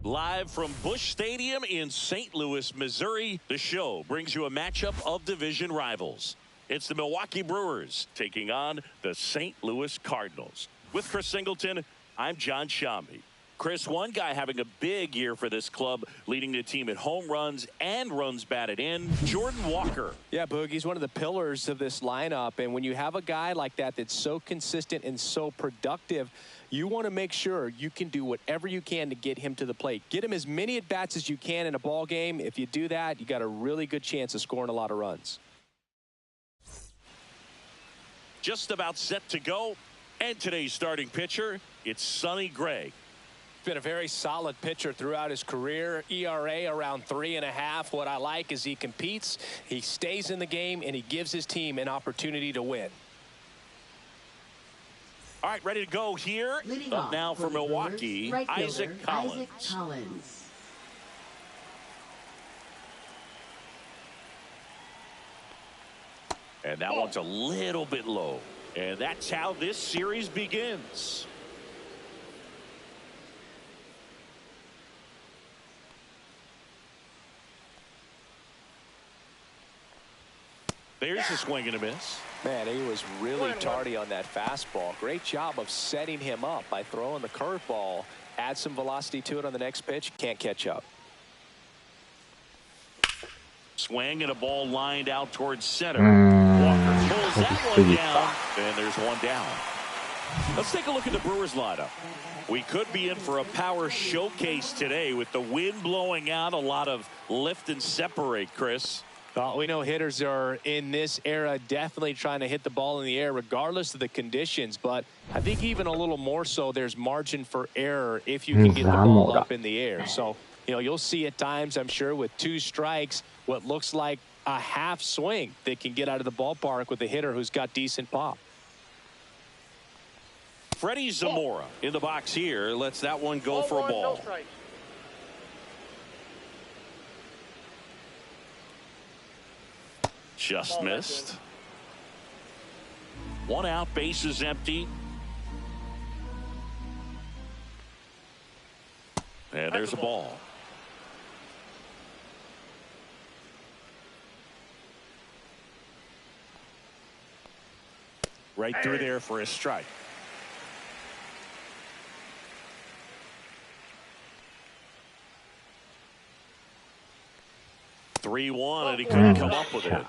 Live from Busch Stadium in St. Louis, Missouri, the show brings you a matchup of division rivals. It's the Milwaukee Brewers taking on the St. Louis Cardinals. With Chris Singleton, I'm John Shambi. Chris, one guy having a big year for this club, leading the team at home runs and runs batted in, Jordan Walker. Yeah, Boog, he's one of the pillars of this lineup. And when you have a guy like that that's so consistent and so productive, you want to make sure you can do whatever you can to get him to the plate. Get him as many at-bats as you can in a ball game. If you do that, you got a really good chance of scoring a lot of runs. Just about set to go. And today's starting pitcher, it's Sonny Gray. Been a very solid pitcher throughout his career. ERA around 3.5. What I like is he competes, he stays in the game, and he gives his team an opportunity to win. All right, ready to go here. Up now for Milwaukee, Isaac Collins. And that one's a little bit low. And that's how this series begins. There's a swing and a miss. Man, he was really tardy on that fastball. Great job of setting him up by throwing the curveball. Add some velocity to it on the next pitch. Can't catch up. Swing and a ball lined out towards center. Walker pulls that one down, and there's one down. Let's take a look at the Brewers lineup. We could be in for a power showcase today with the wind blowing out, a lot of lift and separate, Chris. Well, we know hitters are in this era definitely trying to hit the ball in the air regardless of the conditions, but I think even a little more so there's margin for error if you can get the ball up in the air. So, you know, you'll see at times, I'm sure, with 2 strikes, what looks like a half swing that can get out of the ballpark with a hitter who's got decent pop. Freddie Zamora in the box here lets that one go for a ball. Just missed. 1 out, base is empty. And there's a ball. Right through there for a strike. (3-1) and he couldn't come up with it.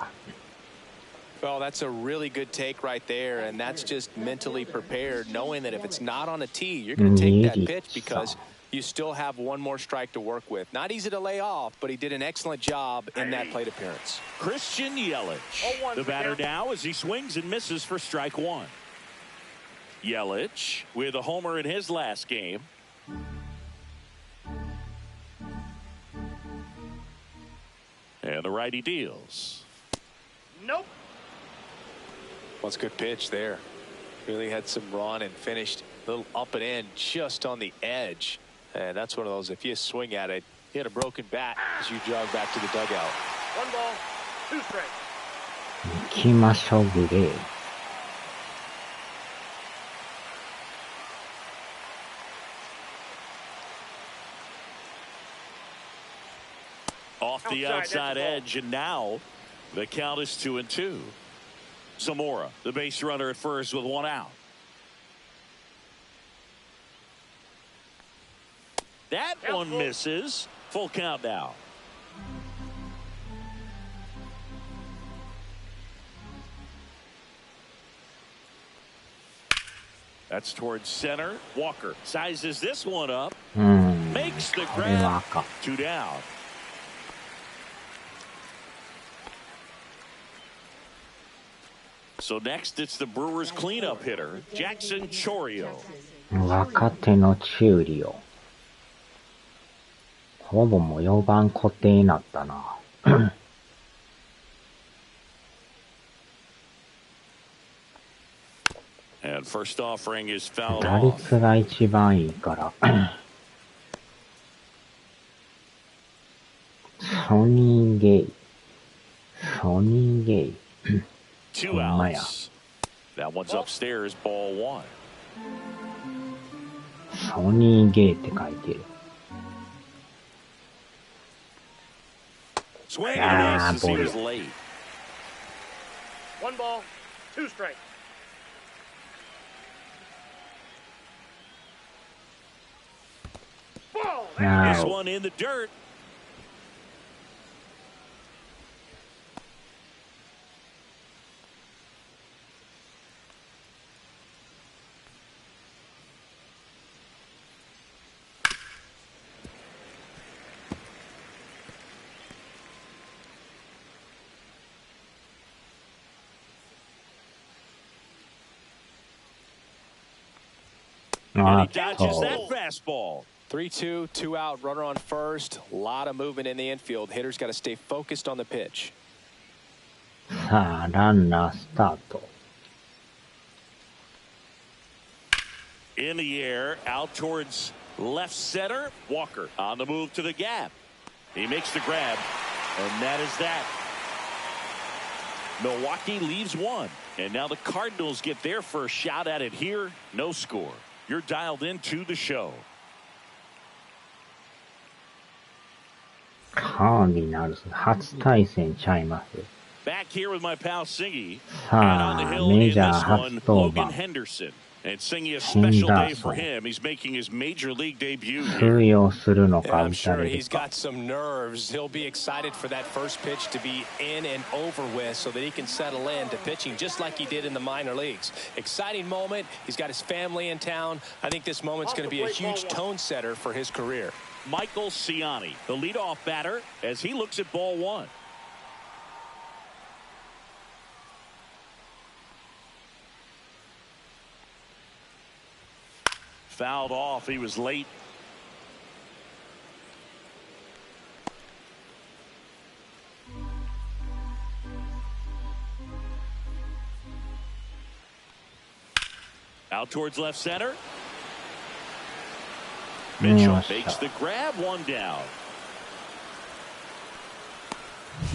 Well, that's a really good take right there, and that's just mentally prepared, knowing that if it's not on a tee, you're going to take that pitch because you still have 1 more strike to work with. Not easy to lay off, but he did an excellent job in that plate appearance. Christian Yelich, the batter now as he swings and misses for strike 1. Yelich with a homer in his last game. And the righty deals. Nope. Well, it's a good pitch there. Really had some run and finished a little up and in just on the edge. And that's one of those, if you swing at it, you had a broken bat as you jog back to the dugout. 1 ball, 2 strikes. 行きましょう、グレー。Off the outside edge, and now the count is 2-2. Zamora, the base runner at first with 1 out. That one misses. Full count now. That's towards center. Walker sizes this one up. Makes the grab. 2 down. So next, it's the Brewers cleanup hitter, Jackson Chourio. 若手のチューリオ。ほぼもう4番固定になったな。And first offering is fouled 打 off. 率が一番いいから。ソニー・ゲイ。ソニー・ゲイ。Two outs. That one's upstairs, ball 1. ソニー・ゲイって書いてる。Swing and a miss as he boy. was late. 1 ball, 2 strikes. Ball. This No. one in the dirt. And he dodges that fastball. 3-2, 2 out, runner on first. A lot of movement in the infield. Hitter's got to stay focused on the pitch. さあ、ランナースタート。 In the air, out towards left center. Walker on the move to the gap. He makes the grab, and that is that. Milwaukee leaves one, and now the Cardinals get their first shot at it here. No score. You're dialed into the show. カーディナルス初対戦ちゃいます。 Back here with my pal Singy. さ And on the あ、 hill メ in ジャー this 初 one, 登 Logan 板。 Henderson. And Singy, a special day for Henderson. him. He's making his major league debut 通 here. 用するの Yeah, か I'm 打た sure れる he's か。 got some nerves. He'll be excited for that first pitch to be in and over with so that he can settle in to pitching just like he did in the minor leagues. Exciting moment. He's got his family in town. I think this moment's going to be a huge tone setter for his career. Michael Ciani, the leadoff batter, as he looks at ball one. Fouled off. He was late. Out towards left center. Mitchell makes the grab, one down.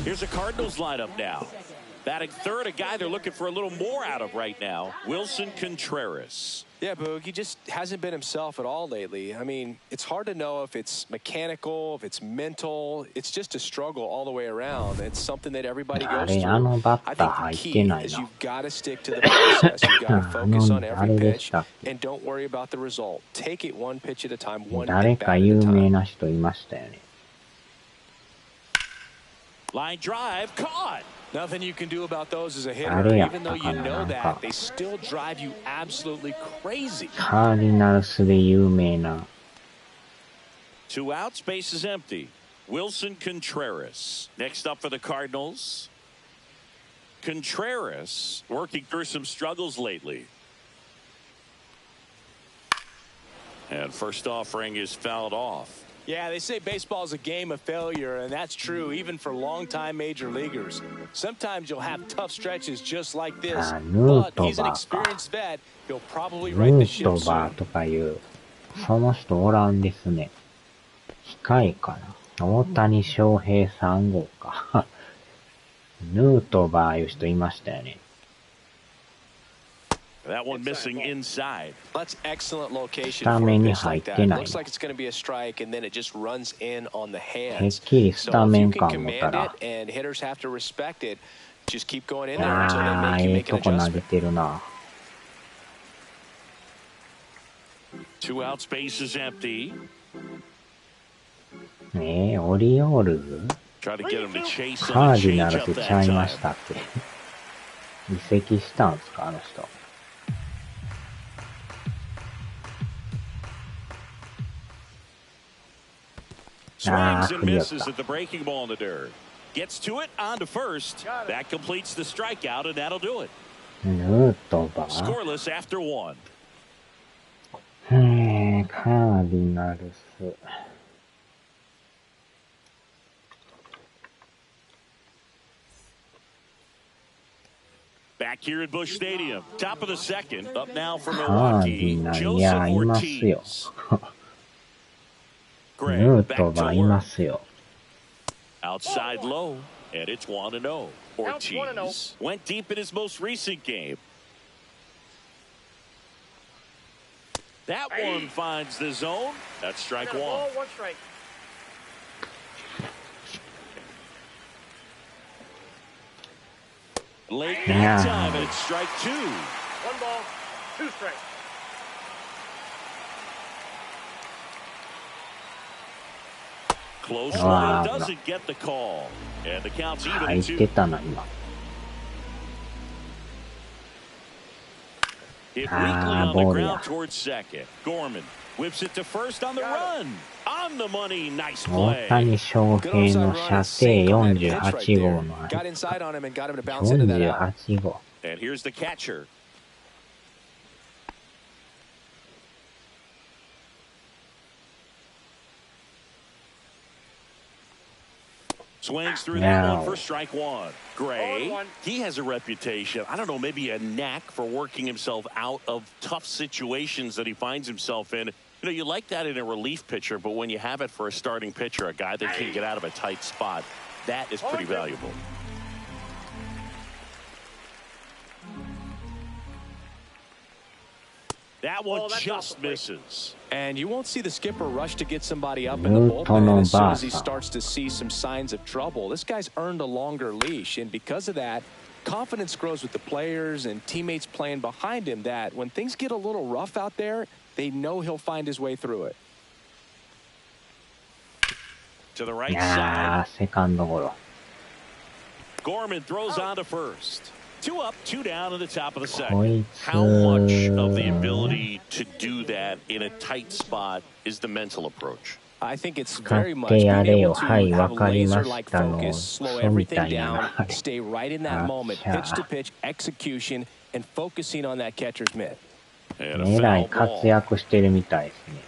Here's the Cardinals lineup now. Batting third, a guy they're looking for a little more out of right now, Wilson Contreras. Yeah, Boog, he just hasn't been himself at all lately. I mean, it's hard to know if it's mechanical, if it's mental. It's just a struggle all the way around. It's something that everybody goes あれ、あの through. バ I ッター think 入 the って key ない is な。 you've got to stick to the process. You've got to focus on あ every れで pitch したっけ？ and don't worry about the result. Take it one pitch at a time, one 誰 at か bat at 有 a 名 time. な人いましたよね。 Line drive, caught. Nothing you can do about those as a hitter. あれやっ Even た though か you な、な know んか。 that, they still drive you absolutely crazy. カーディナルスで有名な。 2 outs, base is empty. Wilson Contreras. Next up for the Cardinals. Contreras working through some struggles lately. And first offering is fouled off. Yeah, they say baseball is a game of failure, and that's true even for longtime major leaguers. Sometimes you'll have tough stretches just like this, but he's an experienced vet. He'll probably ヌ right the ー ship トバ soon. ーとかいう、その人おらんですね。控えかな。大谷翔平3号か。ヌートバーいう人いましたよね。 That one missing inside. That's excellent location スタ for メ a ンに pitch 入っ like that. てない Looks like it's going to be a strike, and then it just runs in on the てっ hands. きりス So タ if メ you ン can か思った command ら。 it, and hitters have to respect it, just keep going in い there until や they ー、make え you え make と an こ投げ adjustment. てるな。 2 outs, base is empty. オリオールズ Try to get him to chase カ on ー the ディナル changeup スちゃ that いま time. したっけ？移籍したんすか、あの人。 Swings and misses at the breaking ball in the dirt. Gets to it, on to first. That completes the strikeout, and that'll do it. ヌートバー Scoreless after 1. カーディナルス。Back here at Busch Stadium. Top of the second. Up now for カーデ Milwaukee, ィナル、いや、 Joseph いますよ。 Ortiz. ヌー Gray ト back バ to ーいま work. すよ。 Outside low, and it's 1-0. Counts 1-0. Ortiz went deep in his most recent game. That one finds the zone. That's strike Got a 1. ball, 1 strike. Late that time, and it's strike two. 1 ball, 2 strikes. Close one doesn't get the call. And the count's even at 2. Hit weakly on the ground towards second. Gorman whips it to first on the run. On the money, nice play. 大谷翔平の射程48号のあれ。48号。And here's the catcher. Swings through that one for strike one. Gray, he has a reputation, I don't know, maybe a knack for working himself out of tough situations that he finds himself in. You know, you like that in a relief pitcher, but when you have it for a starting pitcher, a guy that can get out of a tight spot, that is pretty valuable. That one just misses. And you won't see the skipper rush to get somebody up in the bullpen as soon as he starts to see some signs of trouble. This guy's earned a longer leash, and because of that, confidence grows with the players and teammates playing behind him that when things get a little rough out there, they know he'll find his way through it. To the right side. セカンドゴロ。Gorman throws on to first. 2 up, 2 down in the top of the second. How much of the ability to do that in a tight spot is the mental approach? I think it's very much being able to have laser-like focus, slow everything down, stay right in that moment, pitch to pitch, execution, and focusing on that catcher's mitt. えらい活躍してるみたいですね。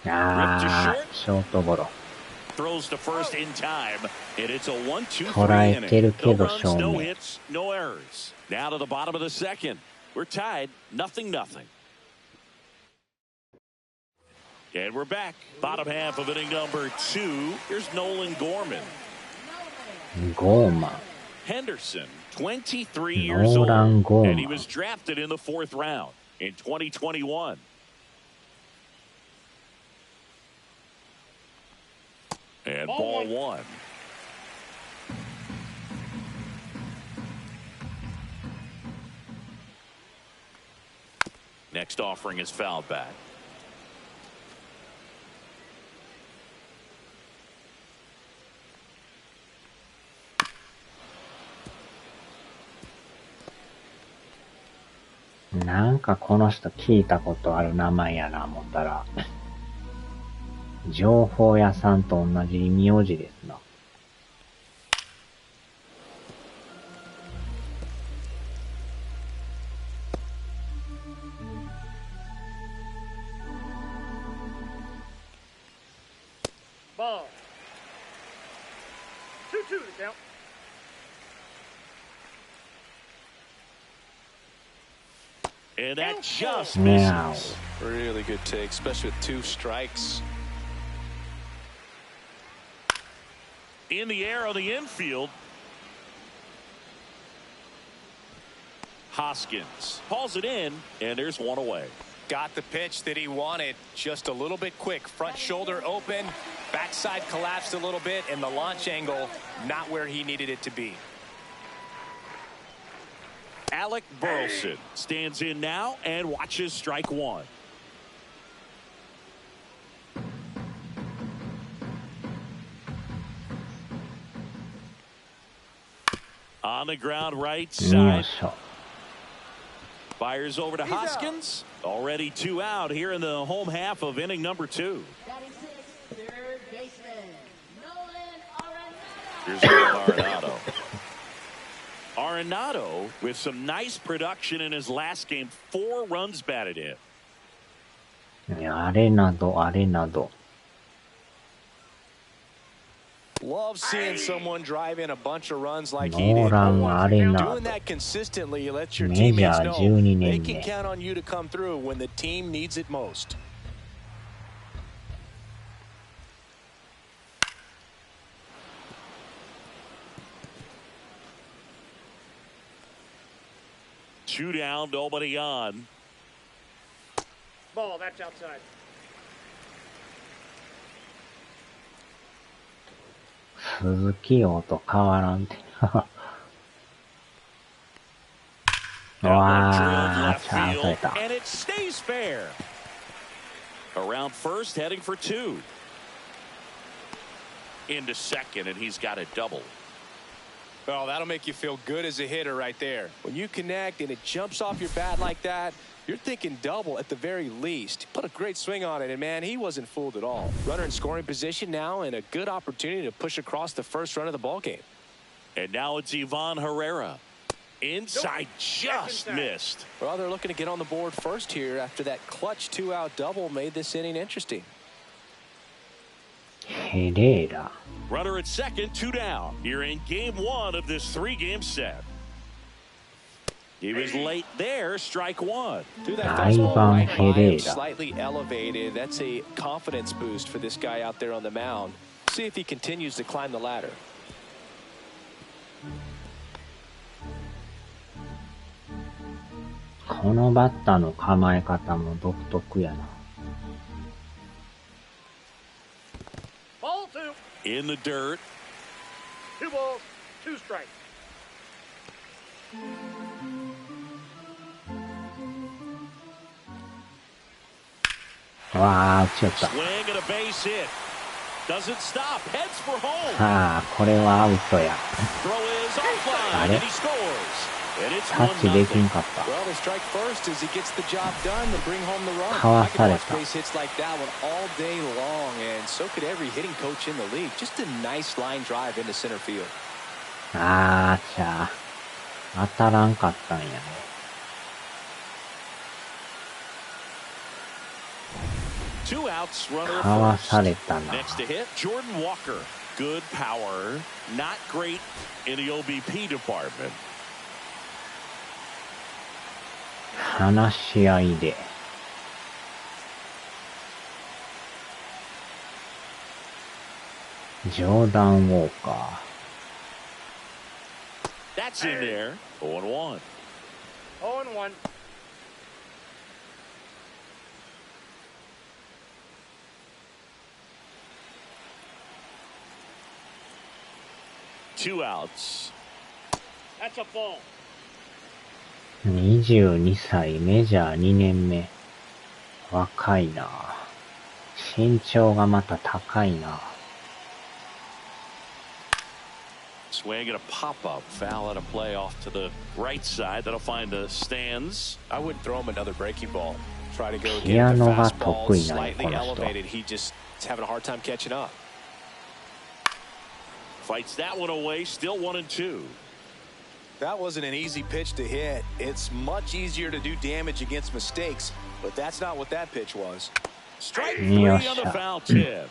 ショートゴロ。Throws to first in time, and it's a 1-2-3 inning. No runs, no hits, no errors. Now to the bottom of the second. We're tied, 0-0. And we're back. Bottom half of inning number 2. Here's Nolan Gorman. Henderson, 23 years old, and he was drafted in the 4th round in 2021. And ball 1. Next offering is fouled back.なんかこの人聞いたことある名前やな思ったら。情報屋さんと同じ名字ですな。Ball. 2-2 to count. And that just misses. Really good take, especially with 2 strikes. In the air on the infield. Hoskins hauls it in, and there's one away. Got the pitch that he wanted, just a little bit quick. Front shoulder open, backside collapsed a little bit, and the launch angle not where he needed it to be. Alec Burleson stands in now and watches strike 1. On the ground right side. Fires over to Hoskins. Already 2 out here in the home half of inning number 2. Third baseman, Nolan Arenado. Here's Arenado. Arenado with some nice production in his last game. 4 runs batted in. Arenado. Love seeing someone drive in a bunch of runs like he did. Doing that consistently lets your teammates know they can count on you to come through when the team needs it most. Two down, nobody on. Ball, that's outside. 鈴木王と変わらんて。わー、チャンスれた。And it stays fair. Around first, heading for two. Into second, and he's got a double. Well, that'll make you feel good as a hitter right there. When you connect and it jumps off your bat like that, you're thinking double at the very least. Put a great swing on it, and man, he wasn't fooled at all. Runner in scoring position now, and a good opportunity to push across the first run of the ballgame. And now it's Ivan Herrera. Inside, just missed. Well, they're looking to get on the board first here after that clutch two-out double made this inning interesting. Herrera. Runner at second, two down. Here in game one of this three-game set. He was late there, strike one. Through that fastball right by him, slightly elevated. That's a confidence boost for this guy out there on the mound. See if he continues to climb the ladder. このバッターの構え方も独特やな。Ball two. In the dirt. 2 balls, 2 strikes. わー、打ちよった。 Swing and a base hit. Doesn't stop. Heads for home. さあ、これはアウトや。 Throw is offline, and he scores. And it's タッチできんかった。 Well, they strike first as he gets the job done to bring home the run. かわ I さ could れ watch た。 base hits like that one all day long, and so could every hitting coach in the league. Just a nice line drive into center field. あーちゃー。当たらんかったんやね。Two outs, runner かわ first. されたな。 Next to hit, Jordan Walker. Good power. Not great in the OBP department. 話し合いで。ジョーダン・ウォーカー。 That's in there. 0-1. 0-1. Two outs. That's a ball. 22歳、メジャー2年目。若いな。身長がまた高いな。 Swing and a pop-up. Foul out of play off to the right side. That'll find the stands. I wouldn't throw him another breaking ball. Try to go ピア get the ノが fastball 得意なの、こ slightly の人。 elevated. He just is having a hard time catching up. Fights that one away. Still 1-2. That wasn't an easy pitch to hit. It's much easier to do damage against mistakes, but that's not what that pitch was. Strike three on the foul tip.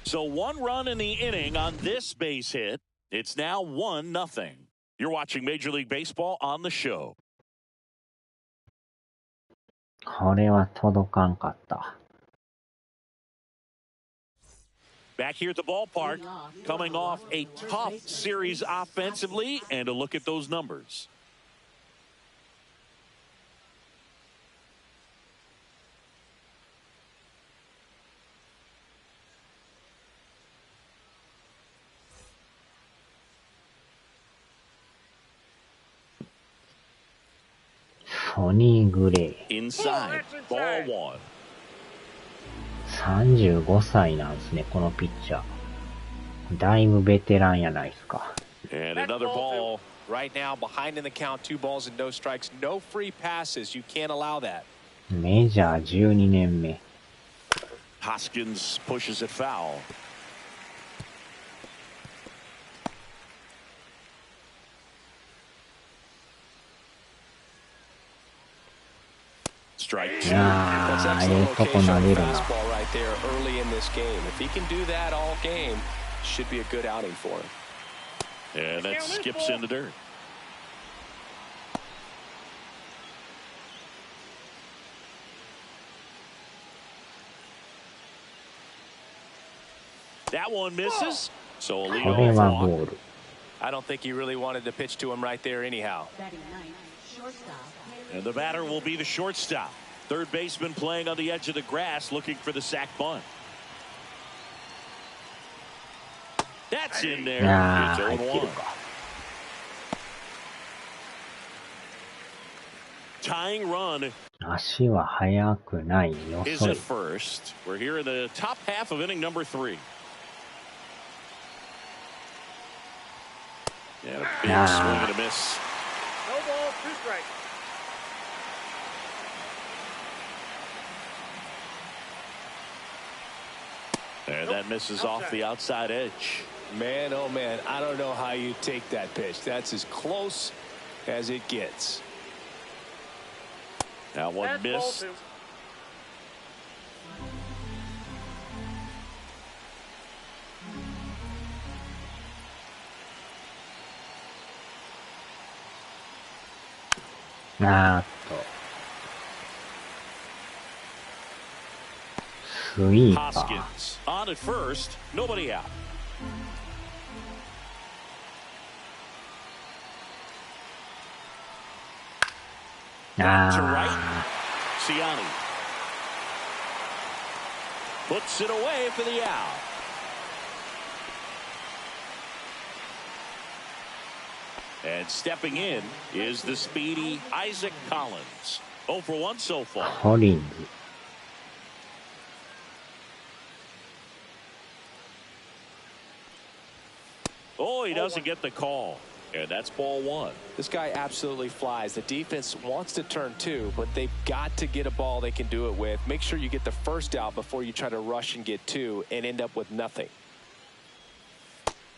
So one run in the inning on this base hit. It's now 1-0. You're watching Major League Baseball on the show. これは届かんかった。 Back here at the ballpark, coming off a tough series offensively, and a look at those numbers. Sonny Gray. Inside, ball one. 35歳なんですね、このピッチャー。だいぶベテランやないですか。 And another ball. Right now, behind in the count, 2 balls and no strikes, no free passes. You can't allow that. メジャー12年目。 Hoskins pushes it foul. Strike two. ああ、ええとこ投げるな。 Fastball right there early in this game. If he can do that all game, should be a good outing for him. And that skips in the dirt. That one misses. So a これ leadoff はボ walk. ール。 I don't think he really wanted to pitch to him right there anyhow. Batting ninth, shortstop. And the batter will be the shortstop. Third baseman playing on the edge of the grass looking for the sac bunt. That's in there. ああ、 It's 入ってる 0-1. か。Tying run 足は速くない。 is 遅 at い。 first. We're here in the top half of inning number 3. And a big swing and a miss. No ball, 2 strikes. And that misses off the outside edge. Man, oh man, I don't know how you take that pitch. That's as close as it gets. Now one That's ball miss. 2.スイーパー。 Hoskins on at first. Nobody out. Back to right. Siani puts it away for the out. And stepping in is the speedy Isaac Collins. 0 for 1 so far. コリンズ。 Oh, he doesn't get the call. And that's ball 1. This guy absolutely flies. The defense wants to turn 2, but they've got to get a ball they can do it with. Make sure you get the first out before you try to rush and get 2 and end up with nothing.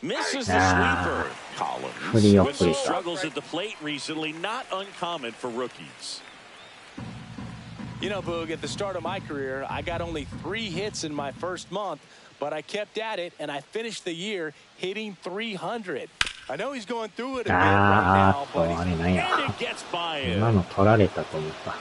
Misses the sweeper. Collins with some struggles at the plate recently. Not uncommon for rookies. You know, Boog, at the start of my career, I got only 3 hits in my first month, but I kept at it, and I finished the year hitting 300. I know he's going through it a bit right now, but and it gets by him. 今の取られたと思った。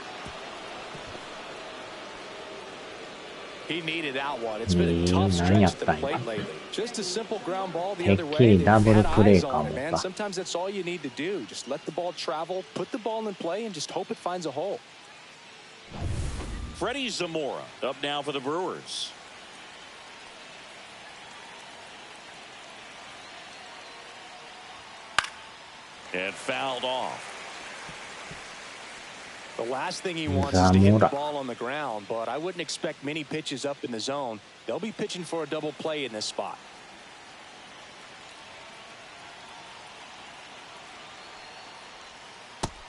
he needed that one. It's been a tough stretch at the plate lately. Just a simple ground ball the other way. They've had eyes on it, man. Sometimes that's all you need to do. Just let the ball travel, put the ball in play, and just hope it finds a hole. Freddie Zamora up now for the Brewers. And fouled off. The last thing he wants is to hit the ball on the ground, but I wouldn't expect many pitches up in the zone. They'll be pitching for a double play in this spot.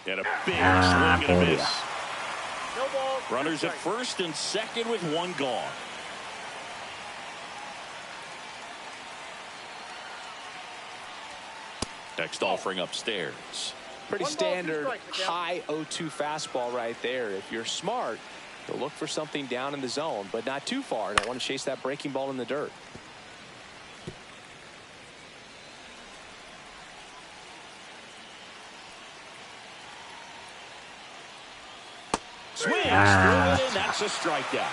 And a big swing and a miss. No ball, 2 Runners at strikes. first and second with 1 gone. Next offering upstairs. Pretty 1 ball, 2 standard strikes, Miguel. high 0-2 fastball right there. If you're smart, you'll look for something down in the zone, but not too far. Don't want to chase that breaking ball in the dirt. Swings through it, and that's a strikeout.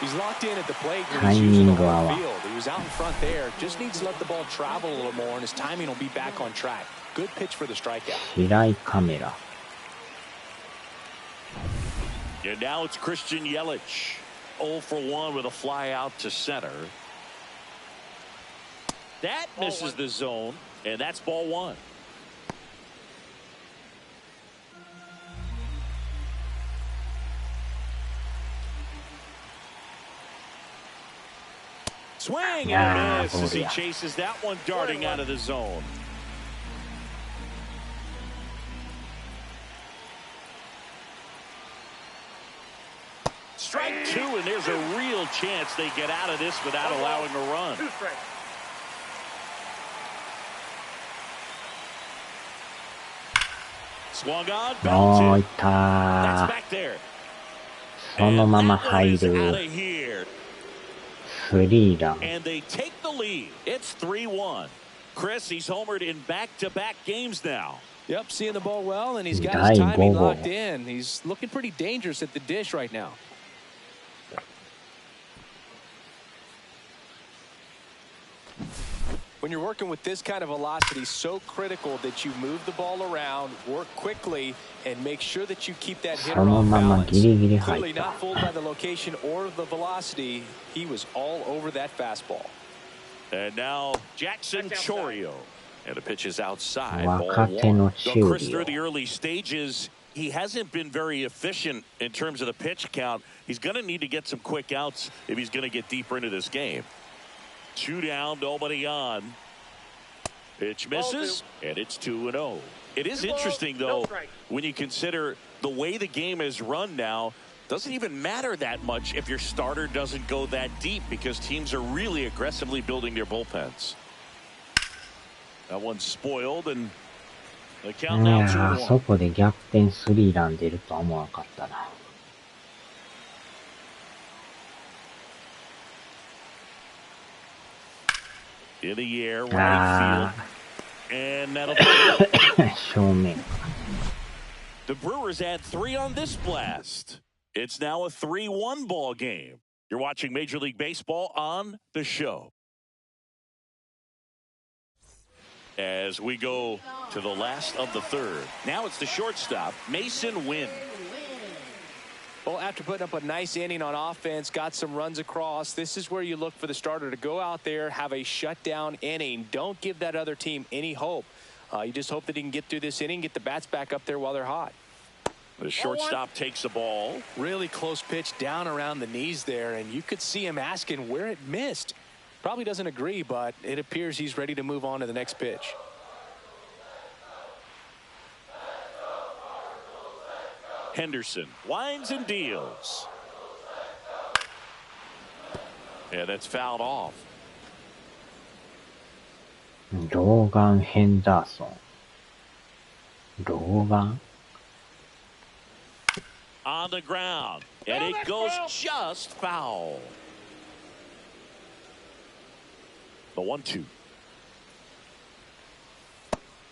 He's locked in at the plate when he's using the whole field. He was out in front there. Just needs to let the ball travel a little more, and his timing will be back on track. Good pitch for the strikeout. 白いカメラ。 And now it's Christian Yelich. 0 for 1 with a fly out to center. That misses the zone, and that's ball 1. Swing and a miss as he chases that one darting out of the zone. Strike 2, and there's a real chance they get out of this without allowing a run. 2 strikes. Swung on, おー、い belted. った That's ー。 back there. そのまま And that one 入 is out る。 of here. スリーラン。 And they take the lead. It's 3-1. Chris, he's homered in back-to-back games now. Yep, seeing the ball well, and he's got his timing 第5号。 locked in. He's looking pretty dangerous at the dish right now. When you're working with this kind of velocity, so critical that you move the ball around, work quickly, and make sure that you keep that hitter その off まま balance. ギリギリ入 Clearly った。 not fooled by the location or the velocity. He was all over that fastball. And now Jackson Chorio. And the pitch is outside. Ball 若手の one. チ So ュー Chris, リ through オ the early stages, he hasn't been very efficient in terms of the pitch count. He's going to need to get some quick outs if he's going to get deeper into this game. 2 down, nobody on. Pitch misses, and it's 2-0. It is interesting, though, when you consider the way the game is run now. Doesn't even matter that much if your starter doesn't go that deep because teams are really aggressively building their bullpens. That one's spoiled, and the い count now やー、そ 2-1. こで逆転スリーラン出るとは思わなかったな。In the air, right あ field, and that'll. ー、正面か。 The Brewers add 3 on this blast. It's now a 3-1 ball game. You're watching Major League Baseball on the show. As we go to the last of the third. Now it's the shortstop, Mason Wynn. Well, after putting up a nice inning on offense, got some runs across, this is where you look for the starter to go out there, have a shutdown inning. Don't give that other team any hope. You just hope that he can get through this inning, get the bats back up there while they're hot. The shortstop takes the ball. Really close pitch down around the knees there, and you could see him asking where it missed. Probably doesn't agree, but it appears he's ready to move on to the next pitch. Henderson winds and deals. Yeah, that's fouled off. ローガン・ヘンダーソン。ローガン On the ground, and it goes just foul. The 1-2.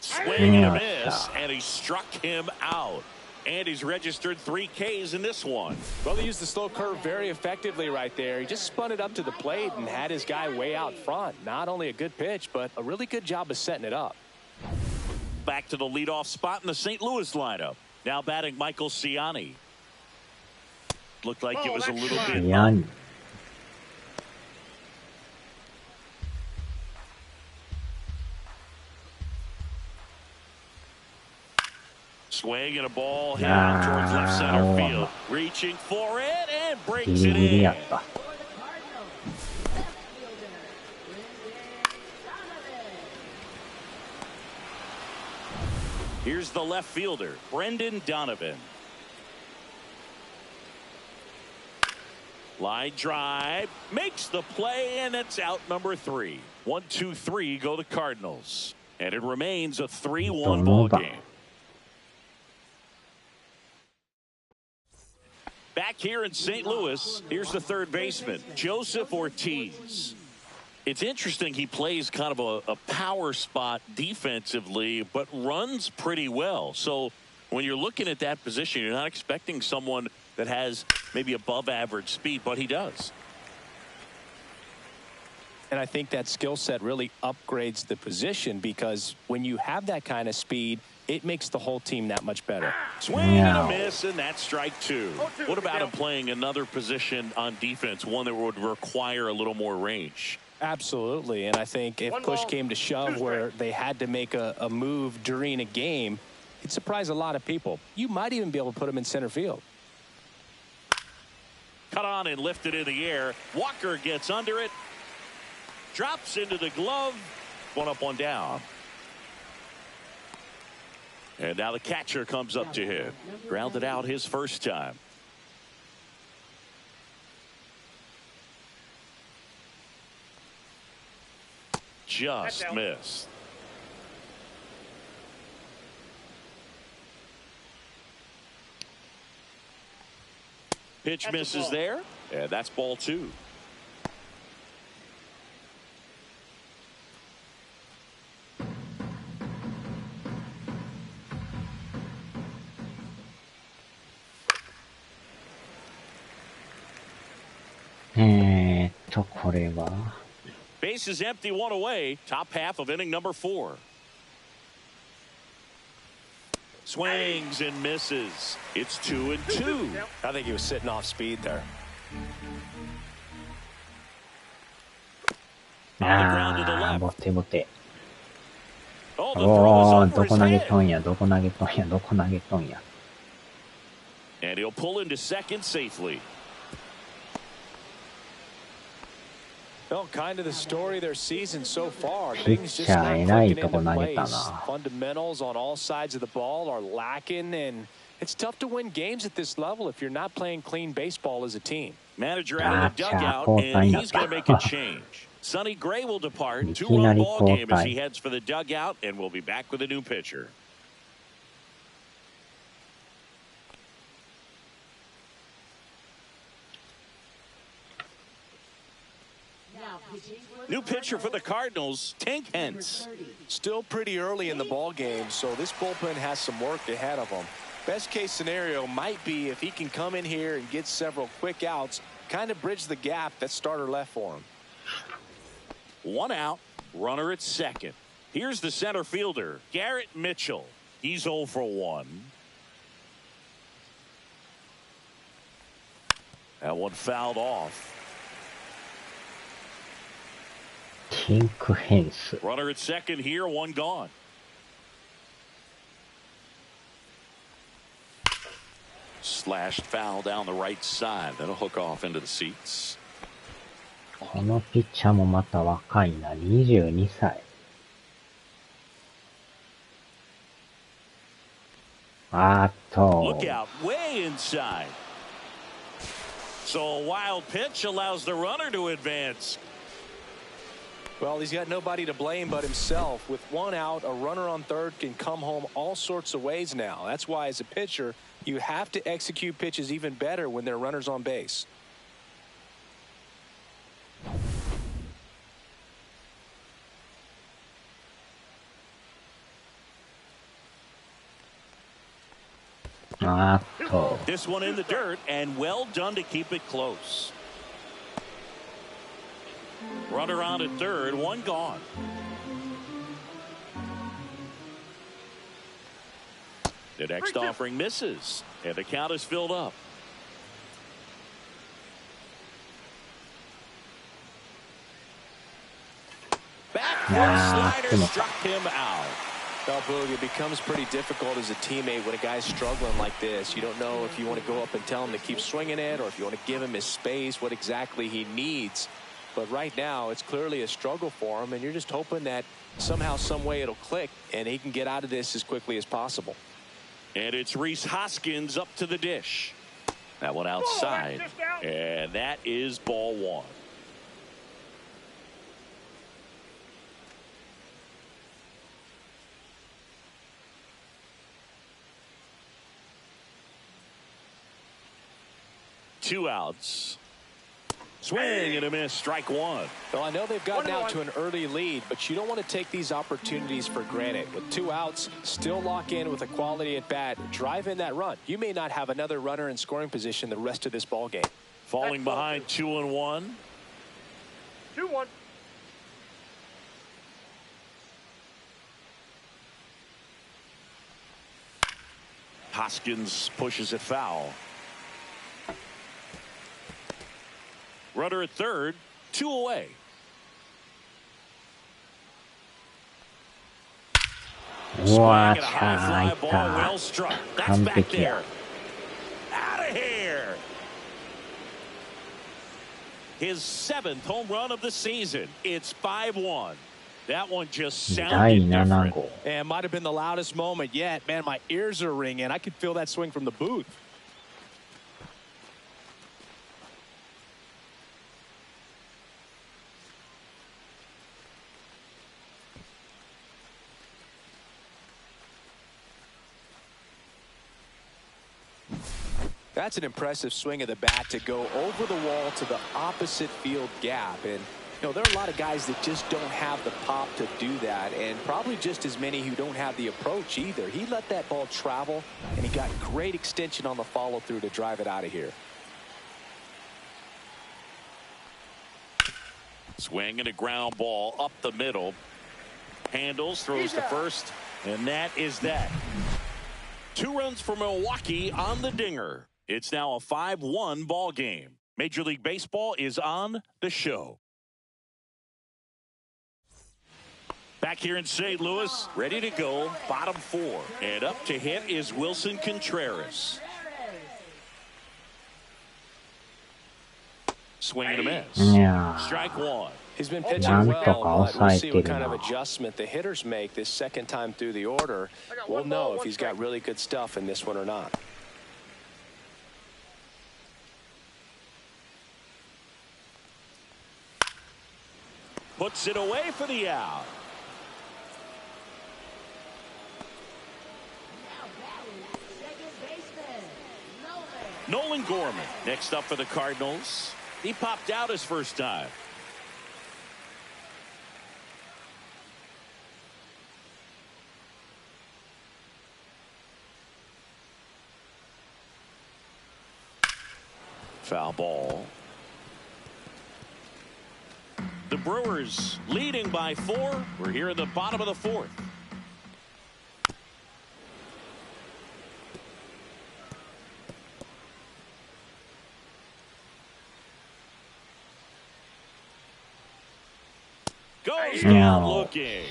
Swing and a miss, and he struck him out. And he's registered 3 Ks in this one. Well, they used the slow curve very effectively right there. He just spun it up to the plate and had his guy way out front. Not only a good pitch, but a really good job of setting it up. Back to the leadoff spot in the St. Louis lineup. Now batting Michael Ciani. Looked like it was a little bit. やん。 Swing and a ball hit out towards left center field. Reaching for it and breaks it ギリギリ in. やった。 Here's the left fielder, Brendan Donovan. Line drive, makes the play, and it's out number 3. 1-2-3 go the Cardinals. And it remains a 3-1 ball game. Back here in St. Louis, here's the third baseman, Joseph Ortiz. It's interesting, he plays kind of a power spot defensively, but runs pretty well. So when you're looking at that position, you're not expecting someone that has maybe above average speed, but he does. And I think that skill set really upgrades the position because when you have that kind of speed, it makes the whole team that much better. Swing and a miss, and that's strike 2. What about him playing another position on defense, one that would require a little more range? Absolutely, and I think if push came to shove where they had to make a move during a game, it'd surprise a lot of people. You might even be able to put him in center field. Cut on and lifted in the air. Walker gets under it. Drops into the glove. 1 up, 1 down. And now the catcher comes up to him. Grounded out his first time. Just missed. Pitch misses there. And that's ball 2.これは Base is empty, 1 away. Top half of inning number 4. Swings and misses. It's 2-2. I think he was sitting off speed there. あー、ボテボテ。 Oh, the throw is おー、 over ど his こ投げ head. とんや、どこ投げとんや、どこ投げとんや。 And he'll pull into second safely. Well, kind of the story of their season so far. ピッ Things チ just ャー not えらい clicking とこ into 投げた place. な。 Fundamentals on all sides of the ball are lacking, and it's tough to win games at this level if you're not playing clean baseball as a team. Manager out of the Gotcha. dugout, Full and time. he's going to make a change. Sonny Gray will depart. いき Two-run なり ball 交 game as 代。 he heads for the dugout, and we'll be back with a new pitcher. Now pitching for the New pitcher for the Cardinals, Tank Hence. Still pretty early in the ball game, so this bullpen has some work ahead of them. Best case scenario might be if he can come in here and get several quick outs, kind of bridge the gap that starter left for him. One out, runner at second. Here's the center fielder, Garrett Mitchell. He's 0 for 1. That one fouled off. ティンクヘンス。 Runner at second here, one gone. Slashed foul down the right side. That'll hook off into the seats. このピッチャーもまた若いな、22歳。あーっと、 Look out, way inside. So a wild pitch allows the runner to advance. Well, he's got nobody to blame but himself. With one out, a runner on third can come home all sorts of ways now. That's why, as a pitcher, you have to execute pitches even better when there are runners on base. This one in the dirt, and well done to keep it close. Runner on at third, one gone. The next offering misses, and the count is filled up. Back foot slider struck him out. Well, Boog, it becomes pretty difficult as a teammate when a guy's struggling like this. You don't know if you want to go up and tell him to keep swinging it or if you want to give him his space, what exactly he needs. But right now, it's clearly a struggle for him, and you're just hoping that somehow, some way it'll click, and he can get out of this as quickly as possible. And it's Rhys Hoskins up to the dish. That one outside, and that is ball one. Two outs. Swing and a miss, strike one. Well, I know they've gotten out to an early lead, but you don't want to take these opportunities for granted. With two outs, still lock in with a quality at bat, drive in that run. You may not have another runner in scoring position the rest of this ball game. Falling behind 2-1. 2-1. Hoskins pushes it foul. Runner at third, 2 away. What a high fly ball, well struck. That's back there. Out of here. His 7th home run of the season. It's 5-1. That one just sounded different. And might have been the loudest moment yet. Man, my ears are ringing. I could feel that swing from the booth. That's an impressive swing of the bat to go over the wall to the opposite field gap. And, you know, there are a lot of guys that just don't have the pop to do that, and probably just as many who don't have the approach either. He let that ball travel, and he got great extension on the follow-through to drive it out of here. Swing and a ground ball up the middle. Handles, throws to first, and that is that. 2 runs for Milwaukee on the dinger. It's now a 5-1 ball game. Major League Baseball is on the show. Back here in St. Louis, ready to go, bottom 4. And up to hit is Wilson Contreras. Swing and a miss. Yeah. Strike 1. He's been pitchingなんとかwell, but we'll see what 抑えてるな。 kind of adjustment the hitters make this second time through the order. We'll know if he's got really good stuff in this one or not. Puts it away for the out. Nolan Gorman next up for the Cardinals. He popped out his first time. Foul ball. The Brewers leading by 4. We're here in the bottom of the 4th. Goes down looking.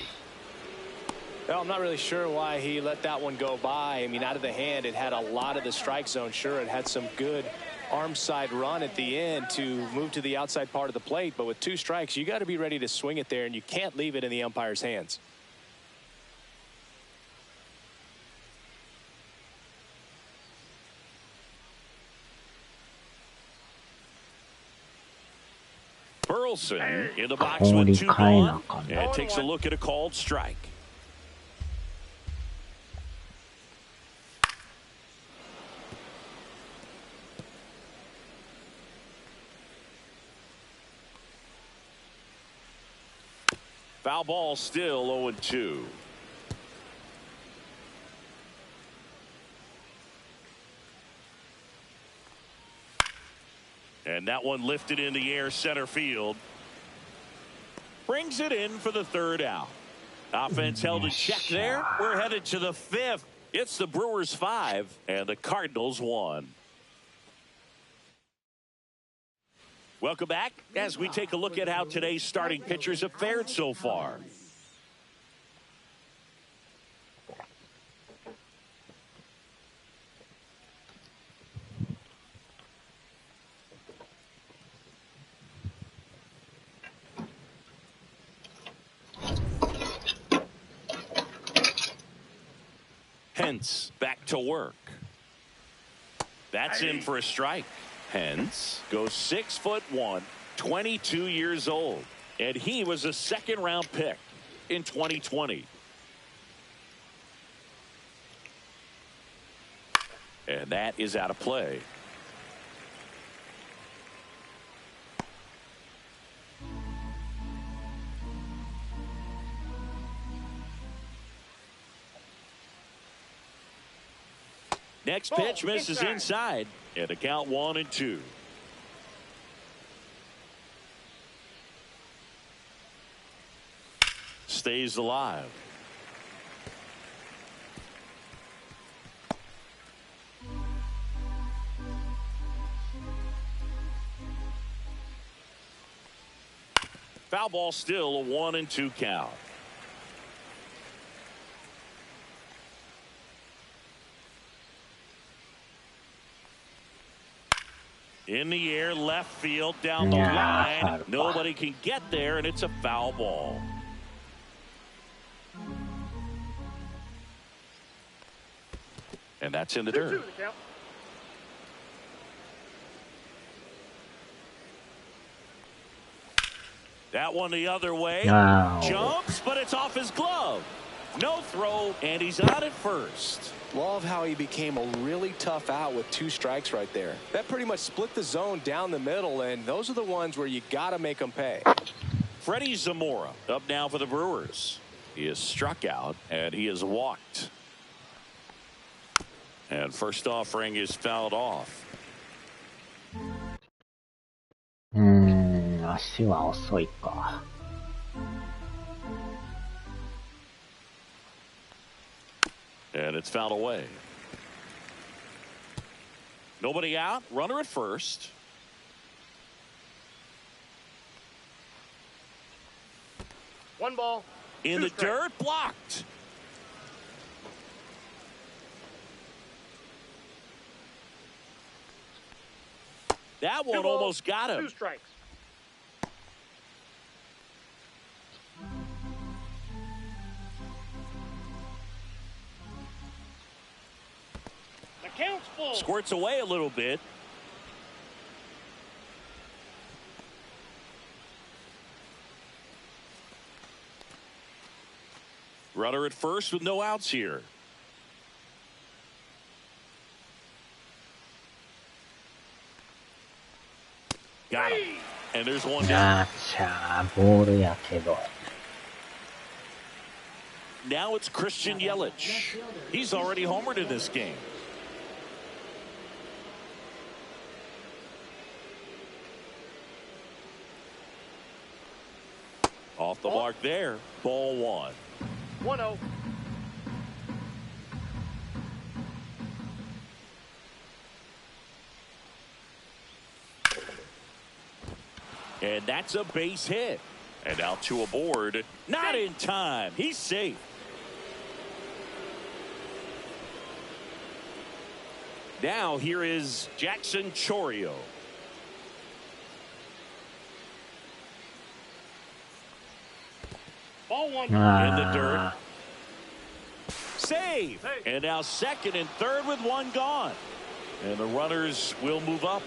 Well, I'm not really sure why he let that one go by. I mean, out of the hand, it had a lot of the strike zone. Sure, it had some good arm side run at the end to move to the outside part of the plate. But with 2 strikes, you got to be ready to swing it there, and you can't leave it in the umpire's hands. Burleson in the box with 2 gone, and takes a look at a called strike. Foul ball, still 0-2. And that one lifted in the air center field. Brings it in for the 3rd out. Offense held in check there. We're headed to the 5th. It's the Brewers 5 and the Cardinals 1. Welcome back as we take a look at how today's starting pitchers have fared so far. Hence back to work. That's in for a strike. Hence goes 6'1", 22 years old, and he was a 2nd-round pick in 2020. And that is out of play. Next pitch misses inside, and the count 1-2. Stays alive. Foul ball, still a 1-2 count. In the air, left field, down the line. Nobody can get there, and it's a foul ball. And that's in the dirt. That one the other way. Jumps, but it's off his glove. No throw, and he's on at first. Love how he became a really tough out with 2 strikes right there. That pretty much split the zone down the middle, and those are the ones where you got to make them pay. Freddie Zamora up now for the Brewers. He is struck out, and he is walked. And first offering is fouled off. 足は遅いか。And it's fouled away. Nobody out. Runner at first. One ball, In Two the strikes. dirt, blocked. That one 2 balls, almost got 2 him. strikes. The count's full. Squirts away a little bit. Runner at first with no outs here. Got him. And there's one な down. あちゃー、ボールやけど。 Now it's Christian Yelich. He's already homered in this game. Off the mark there. Ball 1. 1-0. And that's a base hit. And out to a board. Not in time. He's safe. Now here is Jackson Chorio. Ball 1. In the あ dirt. Save. And now second and third with one gone. And the runners will move up.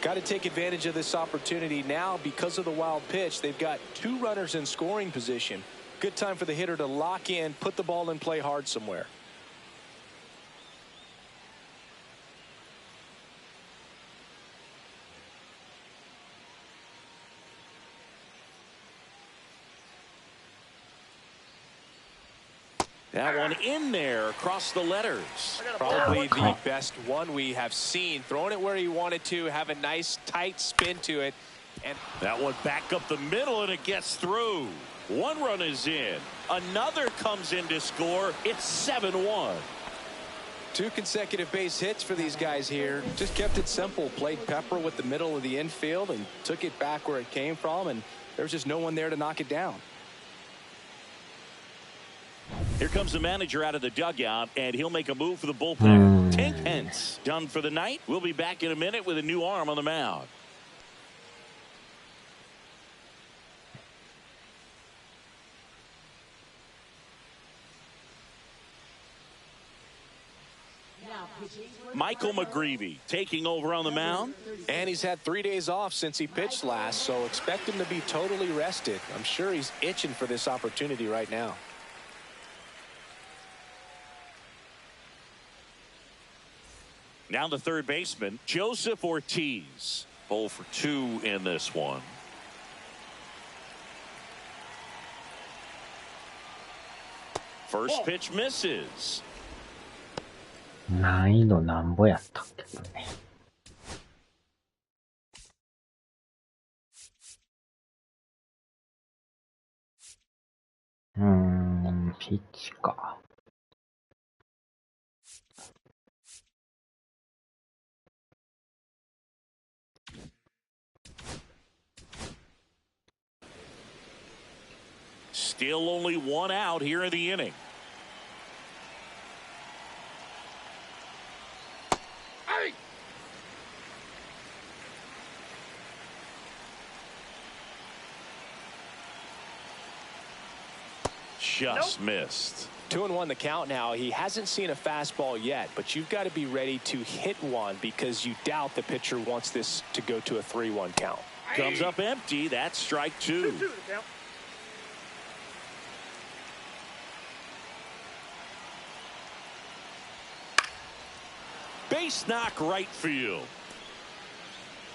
Got to take advantage of this opportunity now because of the wild pitch. They've got 2 runners in scoring position. Good time for the hitter to lock in, put the ball in play hard somewhere. That one in there across the letters. Probably the best one we have seen. Throwing it where he wanted to, have a nice tight spin to it. And That one back up the middle, and it gets through. One run is in. Another comes in to score. It's 7-1. 2 consecutive base hits for these guys here. Just kept it simple. Played pepper with the middle of the infield and took it back where it came from. And there's just no one there to knock it down. Here comes the manager out of the dugout, and he'll make a move for the bullpen. Tank Hence done for the night. We'll be back in a minute with a new arm on the mound. Now pitching for Michael McGreevy taking over on the mound. And he's had 3 days off since he pitched last, so expect him to be totally rested. I'm sure he's itching for this opportunity right now. Now the third baseman, Joseph Ortiz. 0 for 2 in this one. First pitch misses. 難易度なんぼやったっけどね。ピッチか。Still only 1 out here in the inning. Just missed. 2-1 the count now. He hasn't seen a fastball yet, but you've got to be ready to hit one because you doubt the pitcher wants this to go to a 3-1 count. Comes up empty. That's strike 2. 2-2 the count. Base knock right field.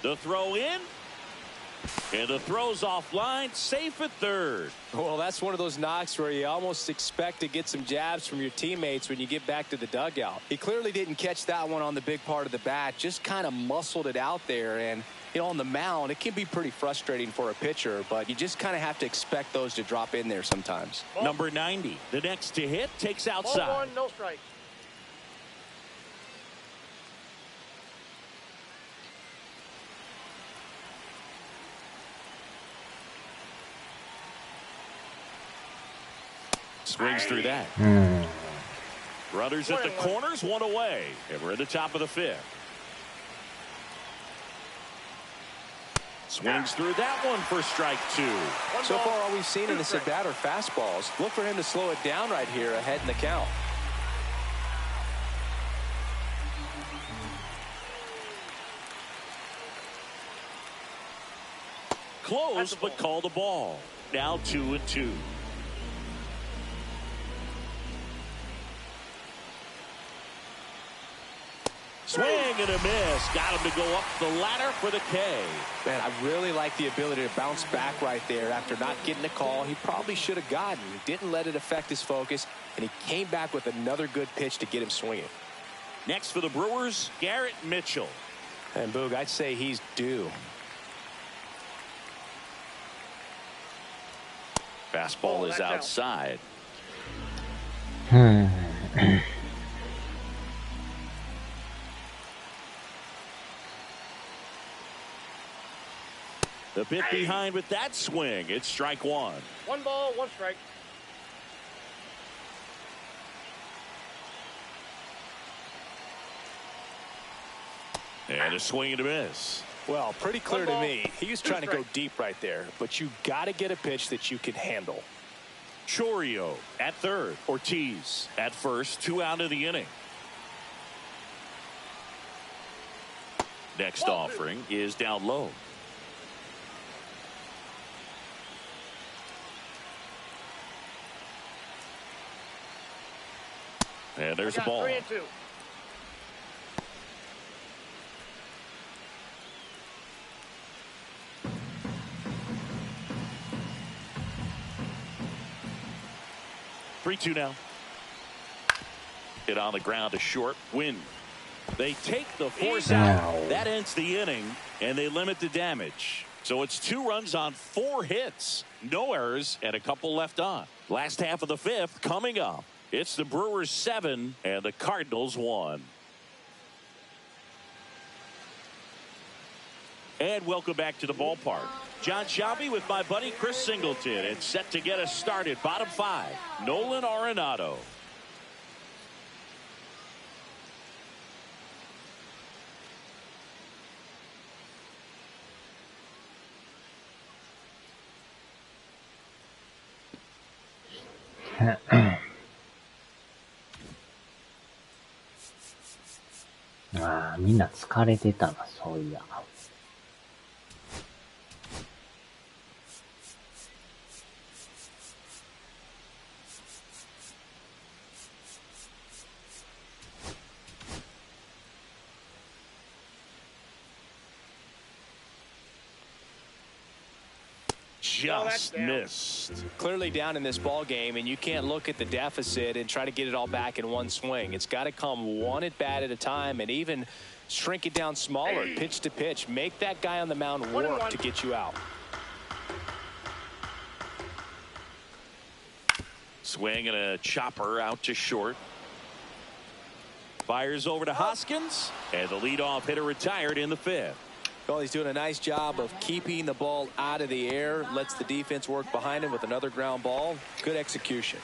The throw in. And the throw's offline, safe at third. Well, that's one of those knocks where you almost expect to get some jabs from your teammates when you get back to the dugout. He clearly didn't catch that one on the big part of the bat, just kind of muscled it out there. And, you know, on the mound, it can be pretty frustrating for a pitcher, but you just kind of have to expect those to drop in there sometimes. Number 90, the next to hit, takes Ball outside. 1, no strike. Swings through that. Runners at the corners, one away. And we're at the top of the fifth. Swings through that one for strike two. So far, all we've seen in this at-bat are fastballs. Look for him to slow it down right here ahead in the count. Close, but called a ball. Now 2-2. Swing and a miss. Got him to go up the ladder for the K. Man, I really like the ability to bounce back right there after not getting a call. He probably should have gotten. He didn't let it affect his focus, and he came back with another good pitch to get him swinging. Next for the Brewers, Garrett Mitchell. And Boog, I'd say he's due. Fastball is outside. A bit behind with that swing. It's strike one. 1 ball, 1 strike. And a swing and a miss. Well, pretty clear to me. He was trying to go deep right there, but you got to get a pitch that you can handle. Chorio at third. Ortiz at first. 2 out of the inning. Next offering is down low. And there's the ball. 3-2. Three-two now. Hit on the ground to short. Win. They take the force out. That ends the inning, and they limit the damage. So it's 2 runs on 4 hits. No errors, and a couple left on. Last half of the fifth coming up. It's the Brewers 7 and the Cardinals 1. And welcome back to the ballpark. John Shelby with my buddy Chris Singleton, and set to get us started. Bottom 5, Nolan Arenado.ああ、みんな疲れてたな、そういや。Just missed. Clearly down in this ball game, and you can't look at the deficit and try to get it all back in one swing. It's got to come one at bat at a time, and even shrink it down smaller, pitch to pitch. Make that guy on the mound work to get you out. Swing and a chopper out to short. Fires over to Hoskins, and the leadoff hitter retired in the fifth. Well, he's doing a nice job of keeping the ball out of the air. Lets the defense work behind him with another ground ball. Good execution.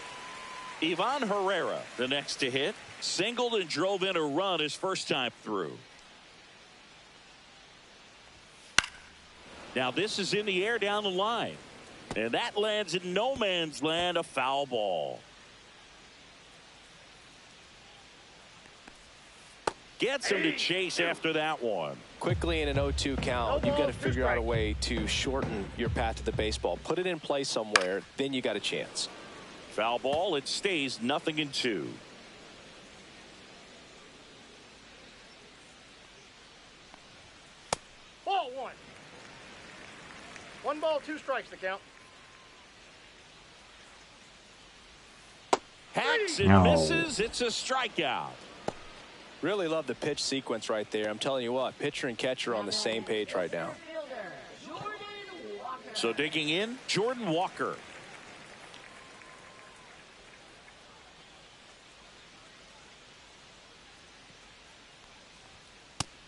Ivan Herrera, the next to hit. Singled and drove in a run his first time through. Now this is in the air down the line. And that lands in no man's land, a foul ball. Gets him to chase after that one. Quickly in an 0-2 count, you've got to figure out a way to shorten your path to the baseball. Put it in play somewhere, then you got a chance. Foul ball, it stays 0-2. Ball 1. 1 ball, 2 strikes to count. Hacks and misses. It's a strikeout. Really love the pitch sequence right there. I'm telling you what, pitcher and catcher on the same page right now. So digging in, Jordan Walker.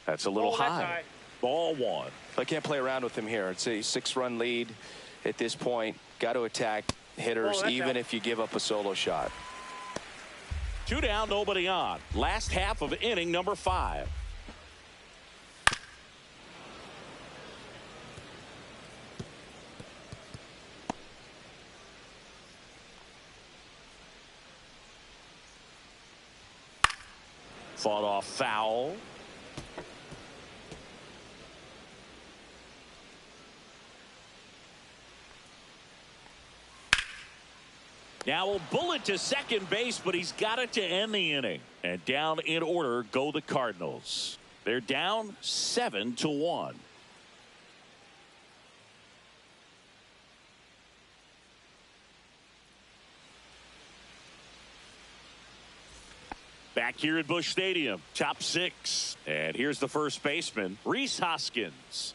That's a little high. Ball 1. I can't play around with him here. It's a 6-run lead at this point. Got to attack hitters, even if you give up a solo shot. 2 down, nobody on. Last half of inning number 5. Fought off foul. Now a bullet to second base, but he's got it to end the inning. And down in order go the Cardinals. They're down 7-1. Back here at Busch Stadium, top 6. And here's the first baseman, Rhys Hoskins.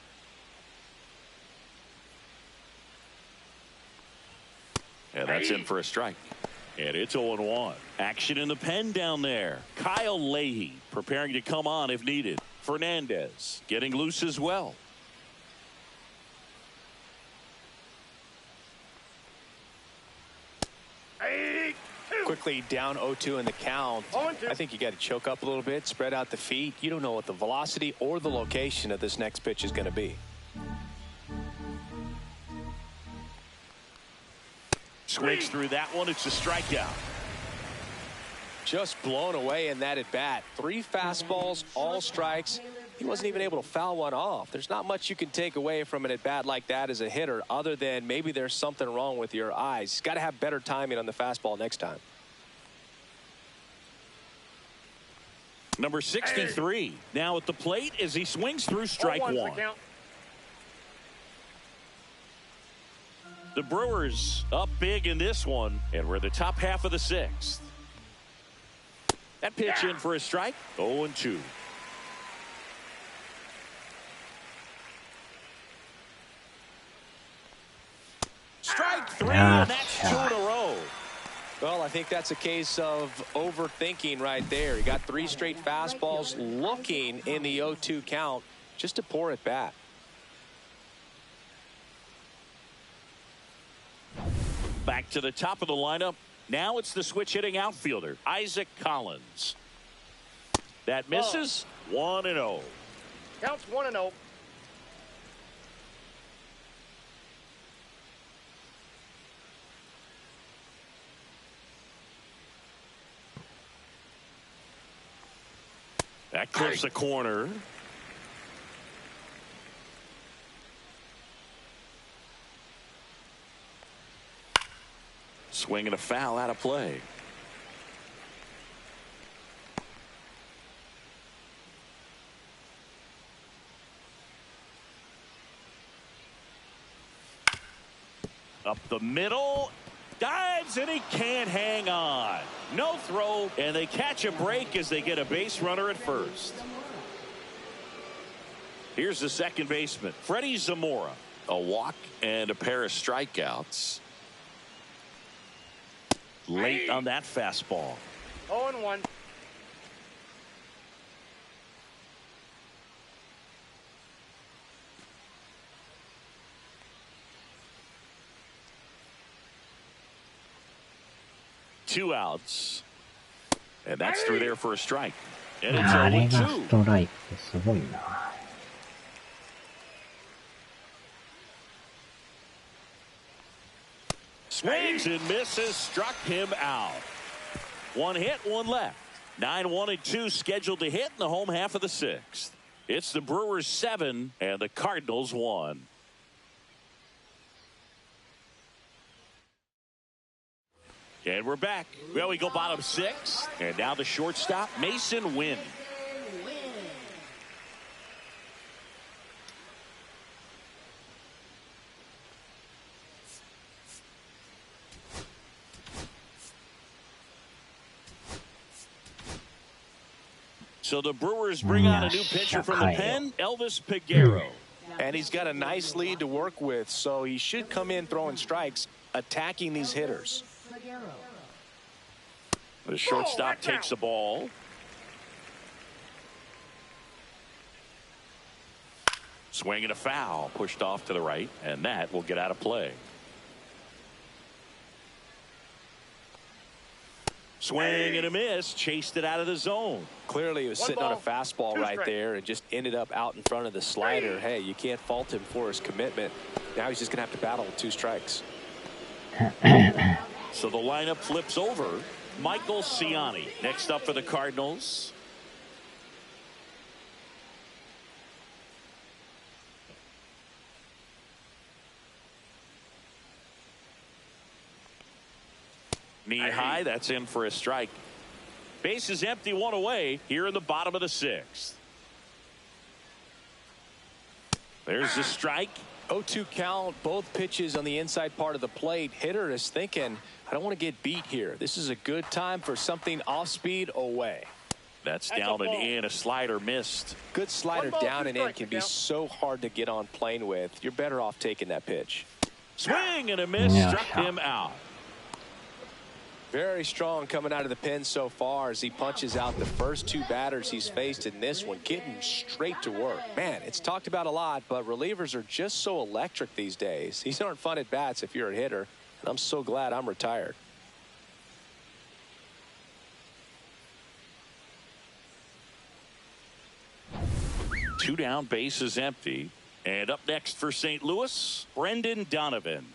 And that's in for a strike. And it's 0-1. Action in the pen down there. Kyle Leahy preparing to come on if needed. Fernandez getting loose as well. Quickly down 0-2 in the count. I think you got to choke up a little bit, spread out the feet. You don't know what the velocity or the location of this next pitch is going to be. Swings through that one. It's a strikeout. Just blown away in that at bat. 3 fastballs, all strikes. He wasn't even able to foul one off. There's not much you can take away from an at bat like that as a hitter, other than maybe there's something wrong with your eyes. He's got to have better timing on the fastball next time. Number 63 now at the plate as he swings through strike 1. The Brewers up big in this one, and we're in the top half of the 6th. That pitch in for a strike. 0-2. Strike 3, and that's 2 in a row. Well, I think that's a case of overthinking right there. He got 3 straight fastballs looking in the 0-2 count. Just a poor at bat. Back to the top of the lineup. Now it's the switch hitting outfielder, Isaac Collins. That misses. 1-0. Counts 1-0. That clips the corner. Swing and a foul out of play. Up the middle. Dives and he can't hang on. No throw, and they catch a break as they get a base runner at first. Here's the second baseman, Freddie Zamora. A walk and a pair of strikeouts. Late on that fastball. 0-1. Two outs. And that's through there for a strike. And it's あれがス 0-2. トライクってすごいな。Swings and misses, struck him out. 1 hit, 1 left. 9-1-2 scheduled to hit in the home half of the 6th. It's the Brewers 7 and the Cardinals 1. And we're back. Well, we go bottom 6. And now the shortstop, Mason Wynn. So the Brewers bring on a new pitcher from the pen, Elvis Peguero. And he's got a nice lead to work with, so he should come in throwing strikes, attacking these hitters. The shortstop takes the ball. Swing and a foul, pushed off to the right, and that will get out of play. Swing and a miss, chased it out of the zone. Clearly he was sitting on a fastball right there and just ended up out in front of the slider. Hey, you can't fault him for his commitment. Now he's just going to have to battle with 2 strikes. So the lineup flips over. Michael Ciani next up for the Cardinals. Knee high, that's in for a strike. Base is empty, 1 away here in the bottom of the 6th. There's the strike. 0-2 count, both pitches on the inside part of the plate. Hitter is thinking, I don't want to get beat here. This is a good time for something off speed away. That's down and in. A slider missed. Good slider down and in can be so hard to get on plane with. You're better off taking that pitch. Swing and a miss, struck him out. Very strong coming out of the pen so far as he punches out the first 2 batters he's faced in this one, getting straight to work. Man, it's talked about a lot, but relievers are just so electric these days. These aren't fun at bats if you're a hitter, and I'm so glad I'm retired. Two down, base is empty. And up next for St. Louis, Brendan Donovan.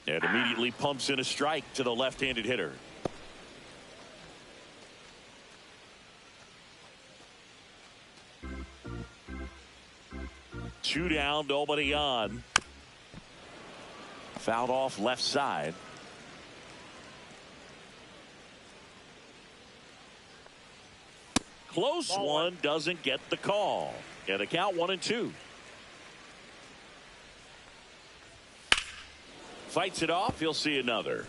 And immediately pumps in a strike to the left-handed hitter. Two down, nobody on. Fouled off left side. Close one, doesn't get the call. And a count 1-2. Fights it off. He'll see another.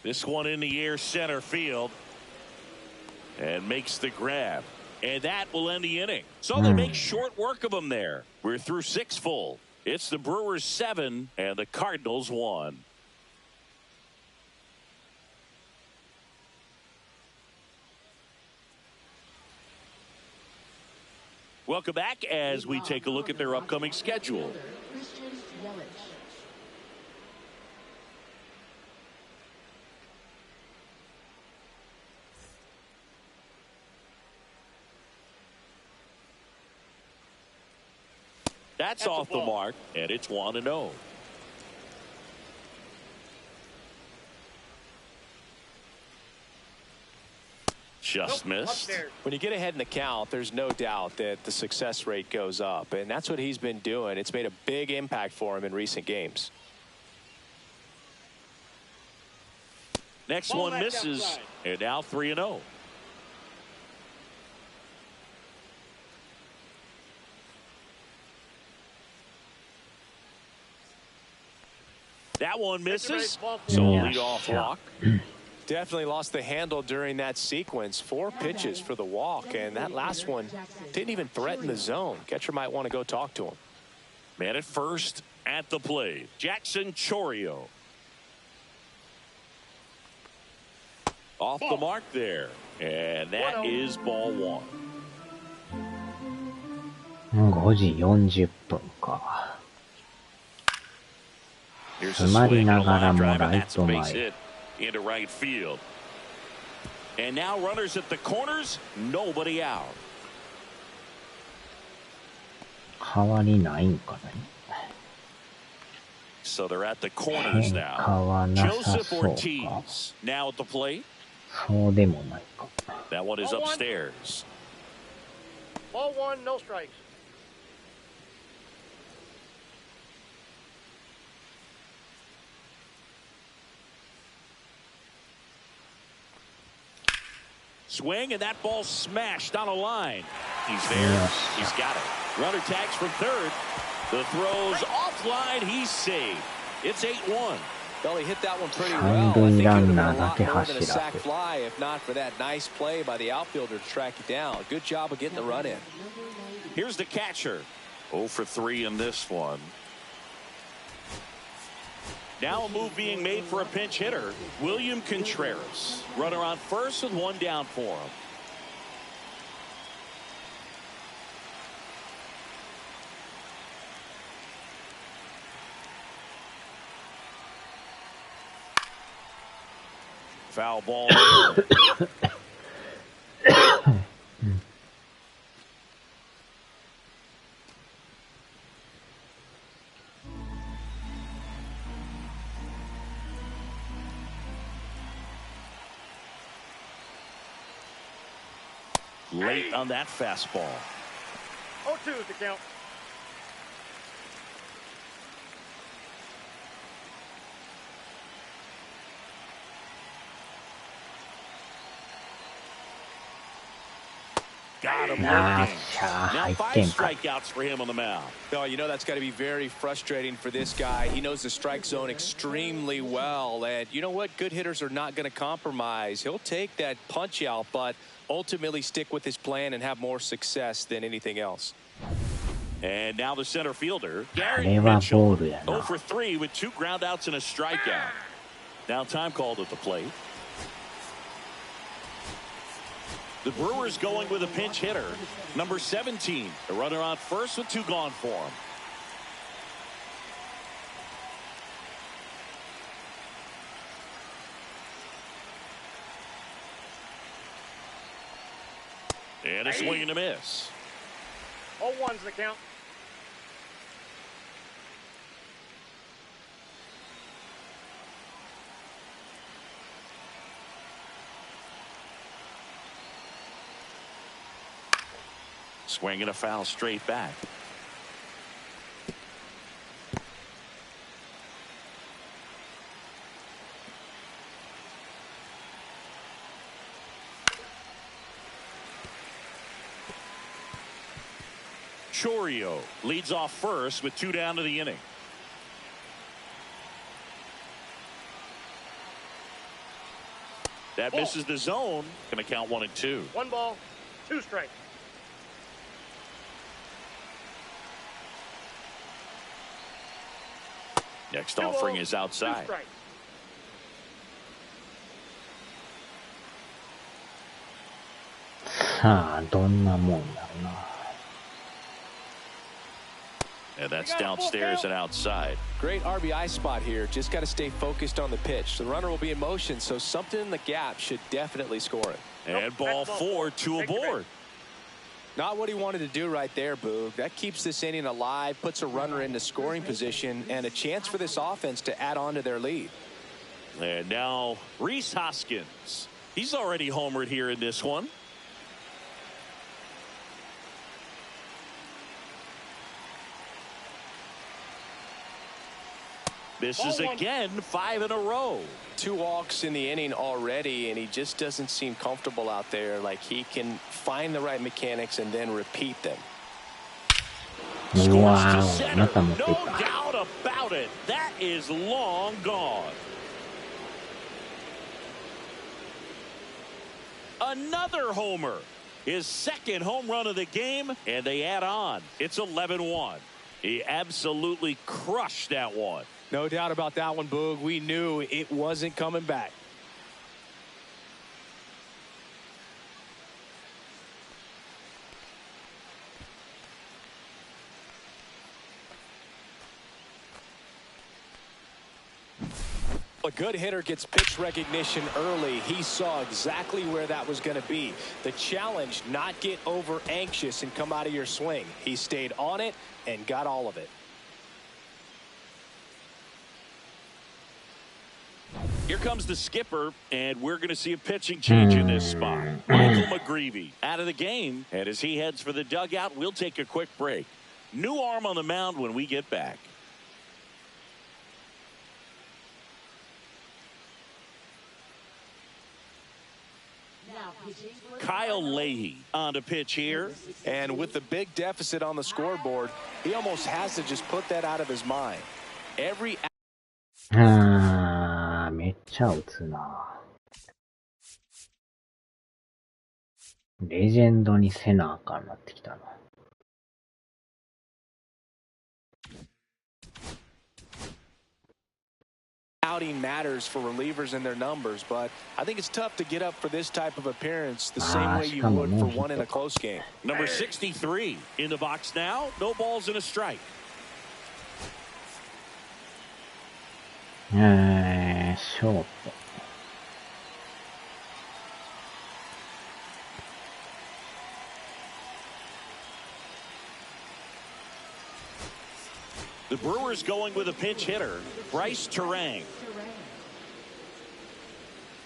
This one in the air, center field, and makes the grab. And that will end the inning. So they make short work of him there. We're through 6 full. It's the Brewers 7 and the Cardinals 1. Welcome back as we take a look at their upcoming schedule. That's off the mark, and it's 1-0. Just missed. When you get ahead in the count, there's no doubt that the success rate goes up, and that's what he's been doing. It's made a big impact for him in recent games. Next one misses, and now 3-0. That one misses, so lead off walk. Definitely lost the handle during that sequence. 4 pitches for the walk, and that last one didn't even threaten the zone. Catcher might want to go talk to him. Man at first at the plate, Jackson Chourio. Off the mark there, and that is ball 1. 5時40分か。詰まりながらもライト前。Into right field. And now runners at the corners, nobody out. 変わりないんかな。 So they're at the corners now. Joseph Ortiz now at the plate. そうでもないか。 That one is upstairs. Ball 1, no strikes. Swing, and that ball smashed on a line. He's there. He's got it. Runner tags from third. The throw's offline. He's saved. It's 8-1. Well, he hit that one pretty well. I think it would have been a lot more than a sac fly if not for that nice play by the outfielder to track it down. Good job of getting the run in. Here's the catcher. 0 for 3 in this one. Now a move being made for a pinch hitter, William Contreras. Runner on first with one down for him. Foul ball. Late on that fastball. 0-2 is the count. Got him. Nah, Now 5 strikeouts for him on the mound. Oh, you know that's got to be very frustrating for this guy. He knows the strike zone extremely well. And you know what? Good hitters are not going to compromise. He'll take that punch out, but ultimately stick with his plan and have more success than anything else. And now the center fielder, Gary Mitchell. 0 0 for 3 with 2 groundouts and a strikeout. Now time called at the plate. The Brewers going with a pinch hitter, number 17. A runner on first with 2 gone for him. And a swing and a miss. 0-1's the count. Swing and a foul straight back. Chorio leads off first with 2 down to the inning. That misses the zone. Going to count 1 and 2. 1 ball, 2 strikes. Next offering is outside. 2 strikes.さあ、どんなもんだろうな。 And that's downstairs and outside. Great RBI spot here. Just got to stay focused on the pitch. The runner will be in motion, so something in the gap should definitely score it. And ball 4, 2 aboard. Not what he wanted to do right there, Boog. That keeps this inning alive, puts a runner into scoring position, and a chance for this offense to add on to their lead. And now Rhys Hoskins. He's already homered here in this one. Misses again, 5 in a row. 2 walks in the inning already, and he just doesn't seem comfortable out there. Like he can find the right mechanics and then repeat them. Wow, Scores to center. no doubt about it. That is long gone. Another homer. His 2nd home run of the game, and they add on. It's 11-1. He absolutely crushed that one. No doubt about that one, Boog. We knew it wasn't coming back. A good hitter gets pitch recognition early. He saw exactly where that was going to be. The challenge, not get over anxious and come out of your swing. He stayed on it and got all of it. Here comes the skipper, and we're going to see a pitching change in this spot. Michael McGreevy out of the game, and as he heads for the dugout, we'll take a quick break. New arm on the mound when we get back. Kyle Leahy on to pitch here. And with the big deficit on the scoreboard, he almost has to just put that out of his mind. Every めっちゃ打つな。レジェンドにせなあかんなってきたな。outing matters for relievers and their numbers, but I think it's tough to get up for this type of appearance the same way you would for one in a close game. Number 63 in the box now. No balls and a strike. ショート。The Brewers going with a pinch hitter, Bryce Terang.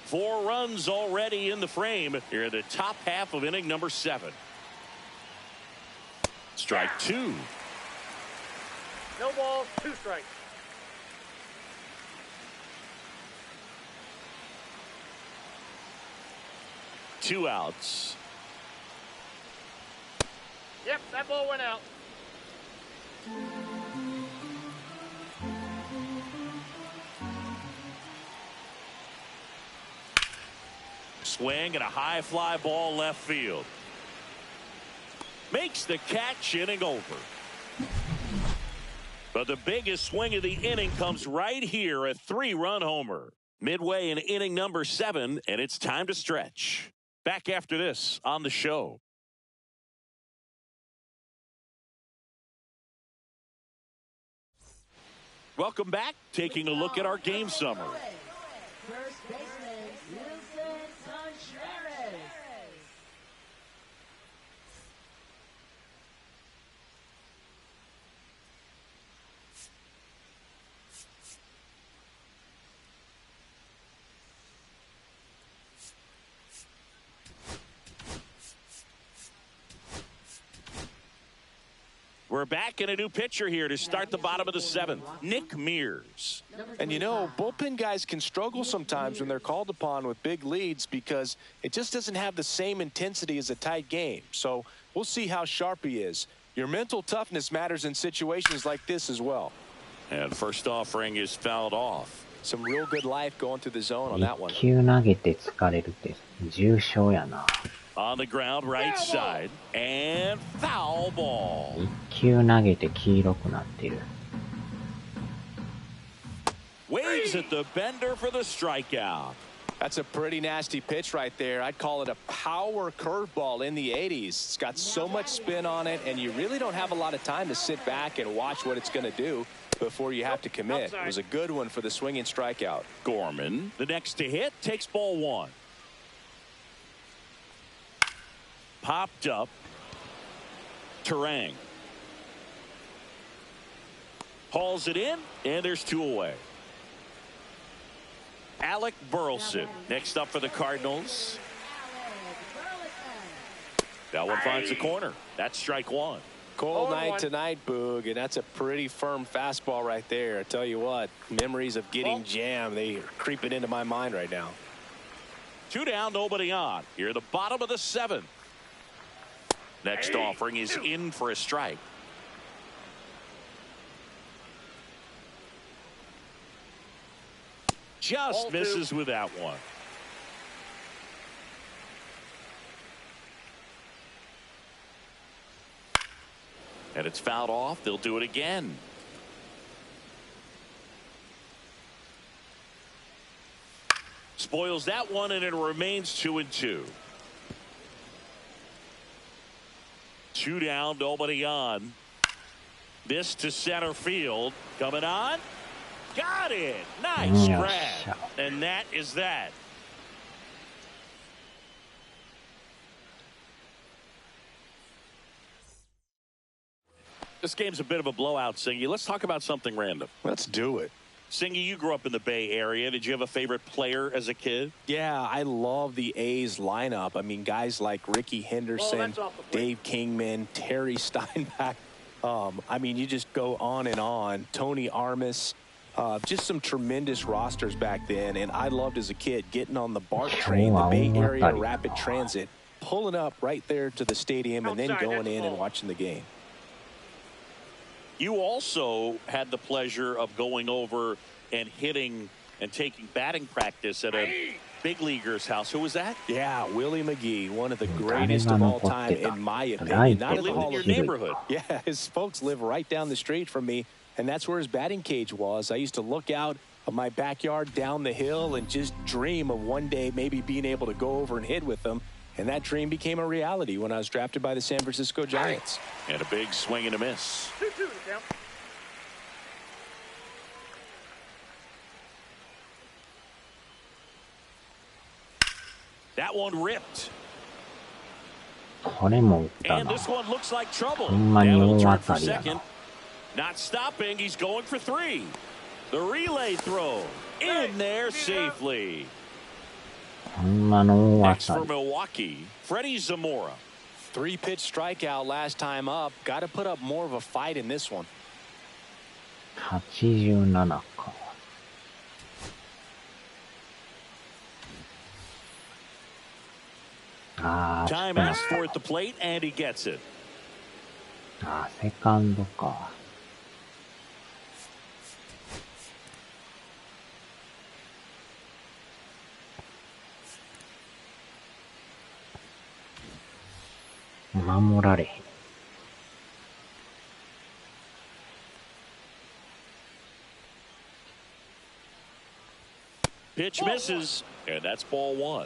4 runs already in the frame here in the top half of inning number 7. Strike 2. No balls, 2 strikes. Two outs. Yep, that ball went out. Swing and a high fly ball left field. Makes the catch, inning over. But the biggest swing of the inning comes right here, a 3-run homer. Midway in inning number 7, and it's time to stretch. Back after this on the show. Welcome back. Taking a look at our game summary. First baseman, Wilson Contreras. We're back in a new pitcher here to start the bottom of the 7th. Nick Mears. And you know, bullpen guys can struggle sometimes when they're called upon with big leads because it just doesn't have the same intensity as a tight game. So we'll see how sharp he is. Your mental toughness matters in situations like this as well. And first offering is fouled off. Some real good life going through the zone on that one. 1球投げて疲れるって重症やな。On the ground, right side, and foul ball. 1球投げて黄色くなってる。Waves at the bender for the strikeout. That's a pretty nasty pitch right there. I'd call it a power curveball in the 80s. It's got so much spin on it, and you really don't have a lot of time to sit back and watch what it's going to do before you have to commit. It was a good one for the swinging strikeout. Gorman, the next to hit, takes ball 1. Popped up. Terang. Hauls it in, and there's 2 away. Alec Burleson next up for the Cardinals. That one finds the corner. That's strike 1. Cold night tonight, Boog, and that's a pretty firm fastball right there. I tell you what, memories of getting jammed, they are creeping into my mind right now. 2 down, nobody on. Here at the bottom of the 7th. Next offering is in for a strike. Just misses with that one. And it's fouled off. They'll do it again. Spoils that one, and it remains 2-2. 2 down, nobody on. This to center field. Coming on. Got it. Nice grab. And that is that. This game's a bit of a blowout, Singy. Let's talk about something random. Let's do it. Singy, you grew up in the Bay Area. Did you have a favorite player as a kid? Yeah, I love the A's lineup. I mean, guys like Ricky Henderson, Dave Kingman, Terry Steinbach. I mean, you just go on and on. Tony Armas. Just some tremendous rosters back then. And I loved as a kid getting on the BART train, the Bay Area Rapid Transit, pulling up right there to the stadium and then going in and watching the game. You also had the pleasure of going over and hitting and taking batting practice at a big leaguer's house. Who was that? Yeah, Willie McGee, one of the greatest of all time, in my opinion. Not in the Hall of neighborhood. Yeah, his folks live right down the street from me, and that's where his batting cage was. I used to look out of my backyard down the hill and just dream of one day maybe being able to go over and hit with them. And that dream became a reality when I was drafted by the San Francisco Giants. And a big swing and a miss. 2-2 to count. That one ripped. これも打ったな。 And this one looks like trouble. ほんまに Down 大 the 当 turn た for りや second. な。 Not stopping. He's going for 3. The relay throw in there safely. ほんまの大 Next 当 for たり。 Milwaukee, Freddie Zamora. 3-pitch strikeout last time up. Got to put up more of a fight in this one. 87か。あー、 Time asked for at the plate, and he gets it. あー、セカンドか。守られへん。 Pitch misses, and that's ball 1.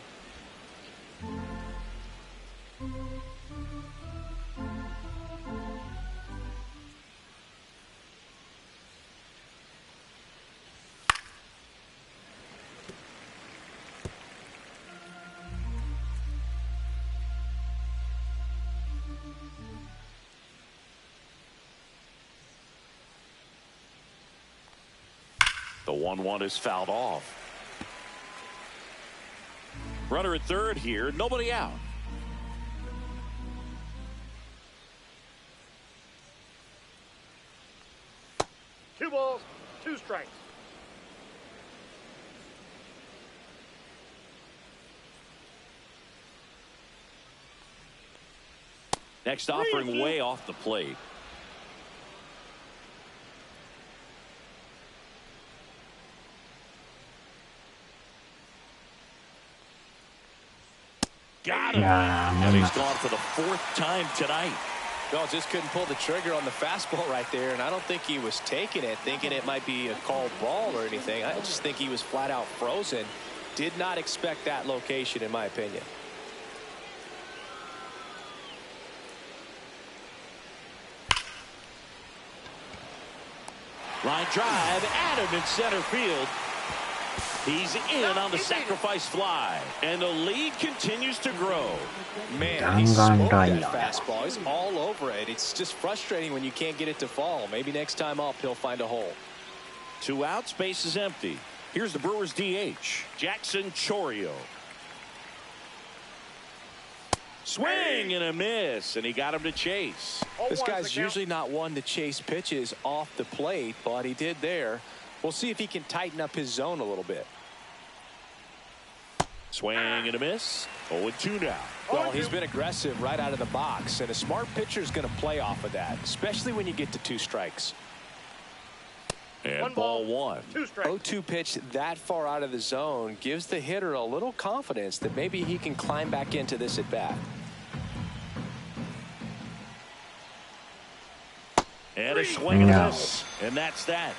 The 1-1 is fouled off. Runner at third here, nobody out. Two balls, 2 strikes. Next offering way off the plate. Got him. And he's gone for the 4th time tonight. Well, just couldn't pull the trigger on the fastball right there, and I don't think he was taking it, thinking it might be a called ball or anything. I just think he was flat out frozen. Did not expect that location, in my opinion. Line drive, Adam in center field. He's in on the sacrifice fly, and the lead continues to grow. Man, he smoked that fastball. He's all over it. It's just frustrating when you can't get it to fall. Maybe next time up, he'll find a hole. 2 outs, base is empty. Here's the Brewers DH, Jackson Chourio. Swing and a miss, and he got him to chase. This guy's usually not one to chase pitches off the plate, but he did there. We'll see if he can tighten up his zone a little bit. Swing and a miss. 0-2 now. Well, he's been aggressive right out of the box, and a smart pitcher is going to play off of that, especially when you get to 2 strikes. And ball 1. 2 strikes. 0-2 pitch that far out of the zone gives the hitter a little confidence that maybe he can climb back into this at bat. And a swing and a miss. And that's that.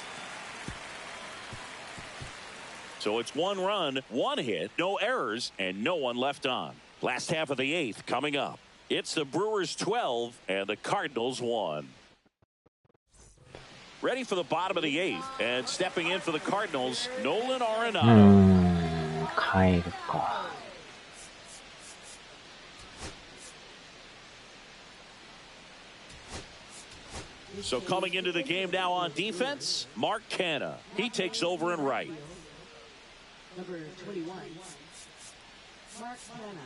So it's 1 run, 1 hit, no errors, and no one left on. Last half of the 8th coming up. It's the Brewers 12 and the Cardinals 1. Ready for the bottom of the 8th, and stepping in for the Cardinals, Nolan Arenado. 帰るか。 So coming into the game now on defense, Mark Canha. He takes over in right. Number 21, Mark Canha.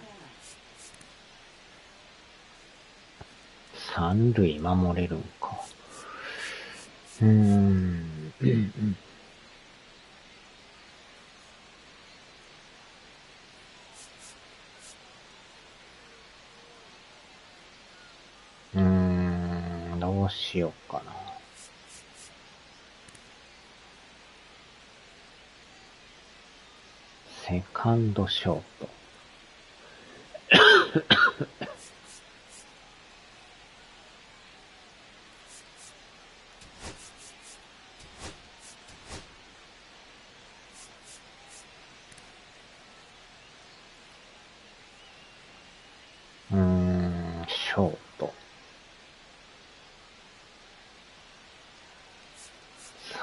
三塁守れるんか。どうしようかな。セカンドショート。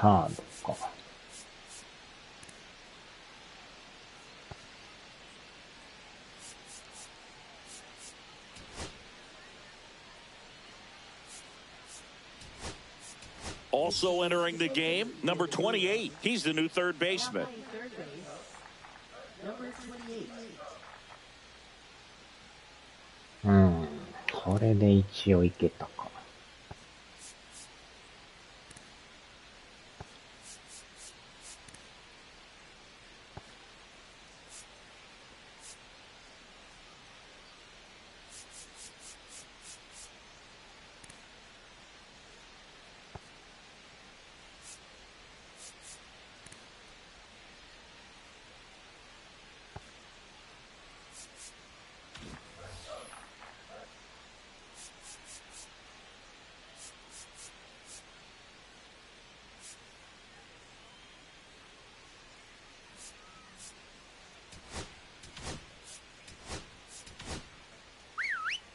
サードか。Also entering the game, number 28. He's the new third baseman. Third base, number 28. うん。これで一応いけたか。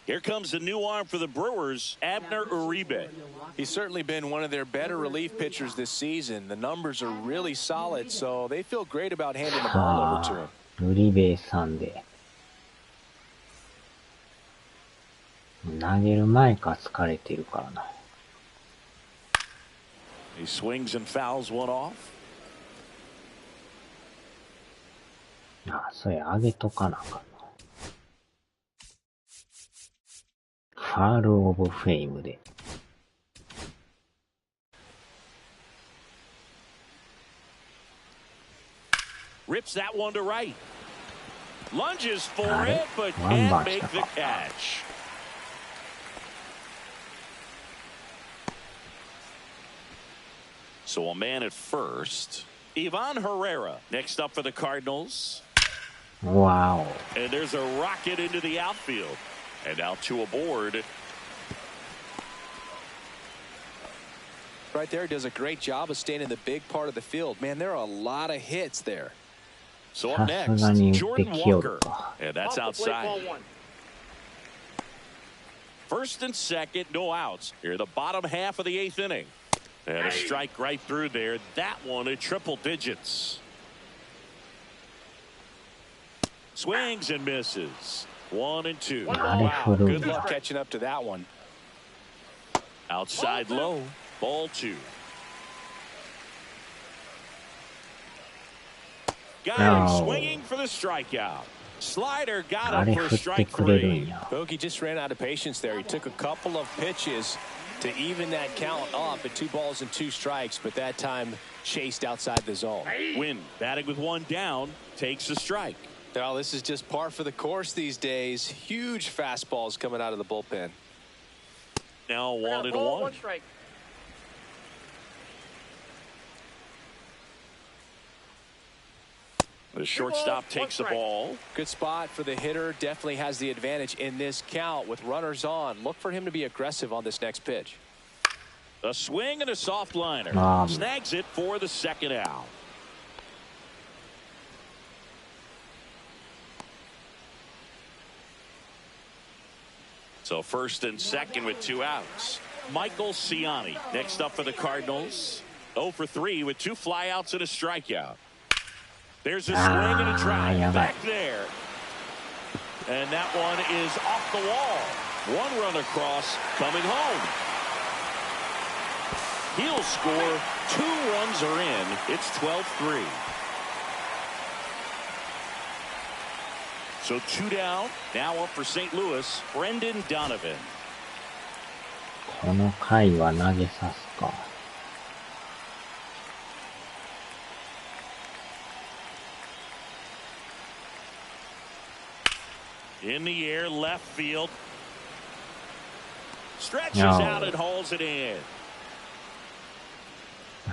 Here comes the new arm for the Brewers, Abner Uribe. He's certainly been one of their better relief pitchers this season. The numbers are really solid, so they feel great about handing the ball over to him. ウリベさんで。投げる前から疲れてるからな。He swings and fouls one off. あ、それ上げとかなあかんな。ファールオブフェイムで。Rips that one to right. Lunges for it, but can't make the catch. So a man at first. Ivan Herrera next up for the Cardinals. Wow. And there's a rocket into the outfield. And now two aboard. Right there, does a great job of staying in the big part of the field. Man, there are a lot of hits there. So up next, Jordan Walker. And that's outside. First and second, no outs. Here, the bottom half of the eighth inning. And a strike right through there. That one at triple digits. Swings and misses. 1 and 2. Wow, good luck catching up to that one. Outside low. Ball 2. Got him swinging for the strikeout. Slider got him for strike 3. Bogey just ran out of patience there. He took a couple of pitches to even that count up at 2 balls and 2 strikes, but that time chased outside the zone. Wynn batting with 1 down, takes a strike. Well, this is just par for the course these days. Huge fastballs coming out of the bullpen. Now 1 and 1. 1 strike. The shortstop takes the ball. Good spot for the hitter. Definitely has the advantage in this count with runners on. Look for him to be aggressive on this next pitch. A swing and a soft liner. Snags it for the second out. So first and second with 2 outs. Michael Ciani next up for the Cardinals. 0 for 3 with 2 flyouts and a strikeout. There's a swing and a drive back there. And that one is off the wall. 1 run across coming home. He'll score. 2 runs are in. It's 12-3. So 2 down. Now up for St. Louis, Brendan Donovan. この回は投げさすか。In the air, left field. Stretches out and hauls it in.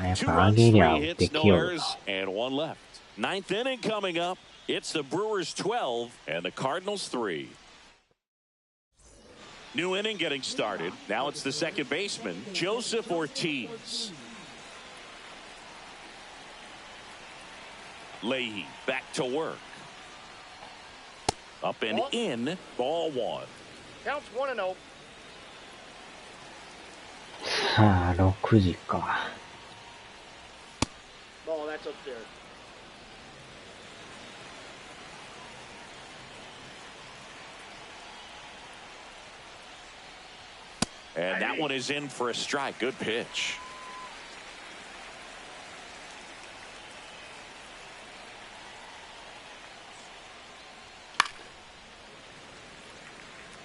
やっ 2 runs, ぱ上げりゃ 3 hits, で no きよる errors, and 1 left. 9th inning coming up. It's the Brewers 12 and the Cardinals 3. New inning getting started. Now it's the second baseman, Joseph Ortiz. Leahy back to work. Up and in, ball 1. Counts 1 and 0. さあ、6時か。house upstairs. And that one is in for a strike. Good pitch.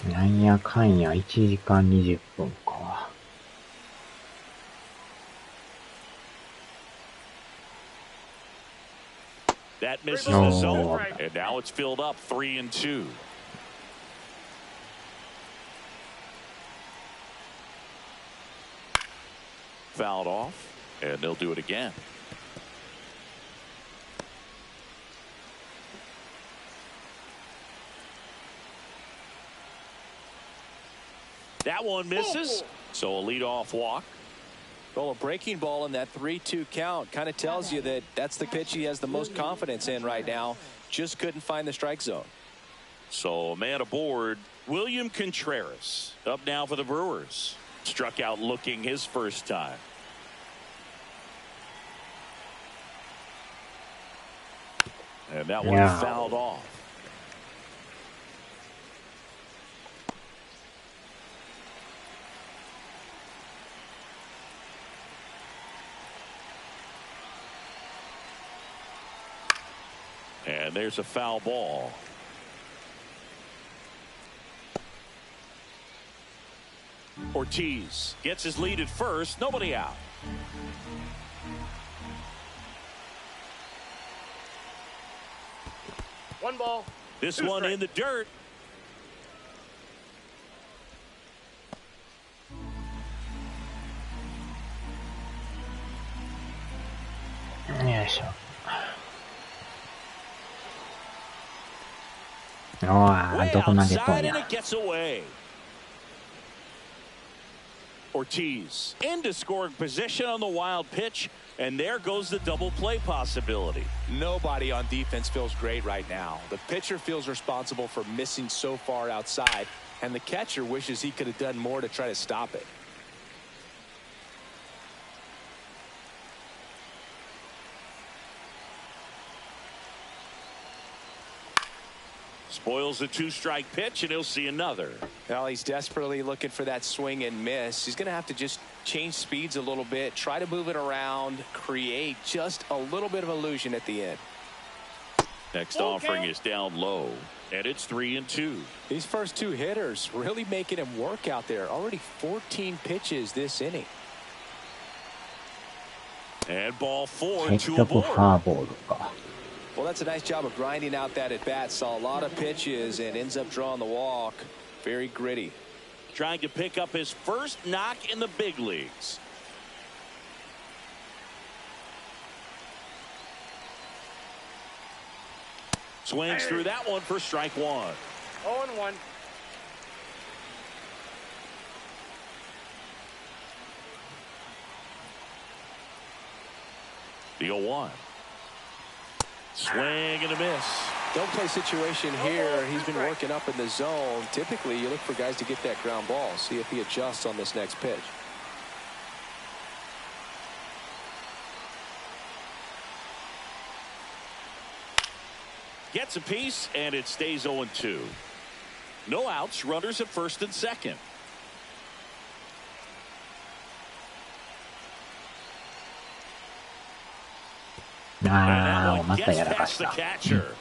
なんやかんや1時間20分か。That misses the zone, and now it's filled up 3-2. Fouled off, and they'll do it again. That one misses, so a leadoff walk. Well, a breaking ball in that 3-2 count kind of tells you that that's the pitch he has the most confidence in right now. Just couldn't find the strike zone. So a man aboard, William Contreras, up now for the Brewers. Struck out looking his first time. And that one fouled off. And there's a foul ball. Ortiz gets his lead at first. Nobody out. One ball. This one in the dirt.よいしょ。どこ投げとんや。Ortiz into scoring position on the wild pitch, and there goes the double play possibility. Nobody on defense feels great right now. The pitcher feels responsible for missing so far outside, and the catcher wishes he could have done more to try to stop it. Spoils a two-strike pitch, and he'll see another. Well, he's desperately looking for that swing and miss. He's going to have to just change speeds a little bit, try to move it around, create just a little bit of illusion at the end. Next offering is down low, and it's 3-2. These first two hitters really making him work out there. Already 14 pitches this inning. And ball 4 結 to 局 a フォ board. アボールか。Well, that's a nice job of grinding out that at bat. Saw a lot of pitches and ends up drawing the walk. Very gritty. Trying to pick up his first knock in the big leagues. Swings through that one for strike one. 0-1. The 0-1. Swing and a miss. Don't play situation here. He's been working up in the zone. Typically, you look for guys to get that ground ball. See if he adjusts on this next pitch. Gets a piece, and it stays 0-2. No outs, runners at first and second. And that one gets past the catcher.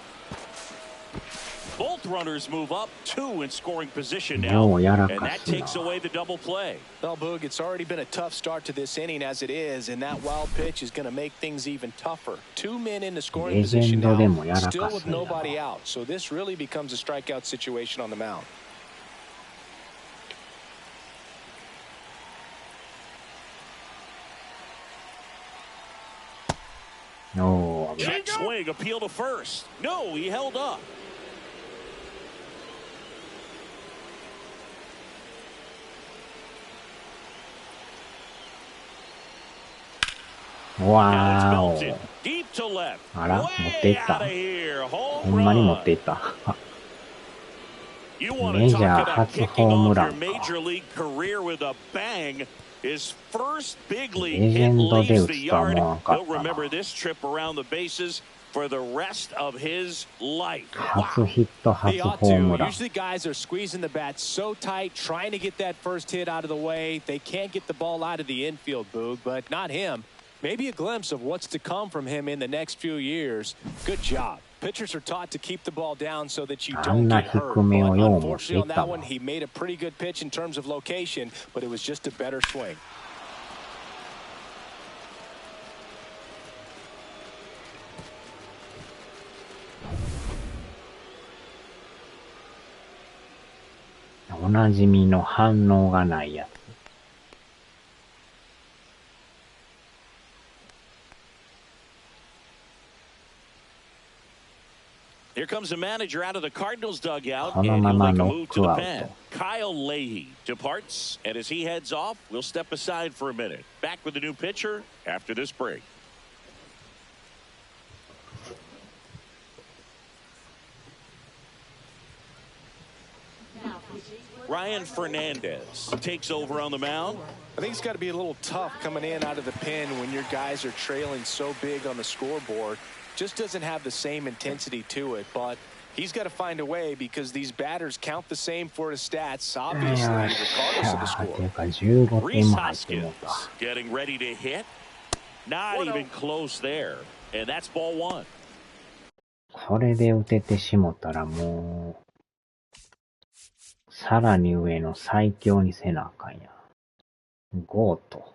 Both runners move up, 2 in scoring position now, and that takes away the double play. Well, Boog, it's already been a tough start to this inning as it is, and that wild pitch is going to make things even tougher. 2 men in the scoring position now, still with nobody out, so this really becomes a strikeout situation on the mound. No. Check swing, appeal to first. No, he held up. Wow. Deep to left. あら、持っていった。ほんまに持っていった。You want to talk about kicking off your major league career with a bang. His first big league hit leaves the yard. He'll remember this trip around the bases for the rest of his life. Wow. He ought to. Usually guys are squeezing the bat so tight, trying to get that first hit out of the way. They can't get the ball out of the infield, Boog, but not him. Maybe a glimpse of what's to come from him in the next few years. Good job. Pitchers are taught to keep the ball down so that you don't get hurt. But unfortunately on that one, he made a pretty good pitch in terms of location, but it was just a better swing. O なじみの反応がないやつ。Here comes the manager out of the Cardinals dugout, こ and の he'll まま make a ノ move ッ to ク the アウ pen. ト。 Kyle Leahy departs, and as he heads off, we'll step aside for a minute. Back with the new pitcher after this break. Ryan Fernandez takes over on the mound. I think it's got to be a little tough coming in out of the pen when your guys are trailing so big on the scoreboard. Just doesn't have the same intensity to it, but he's got to find a way because these batters count the same for his stats, obviously, regardless of the score. Reese Hoskins getting ready to hit. Not even close there. And that's ball one. これで打ててしもたらもう、さらに上の最強にせなあかんや。ゴート。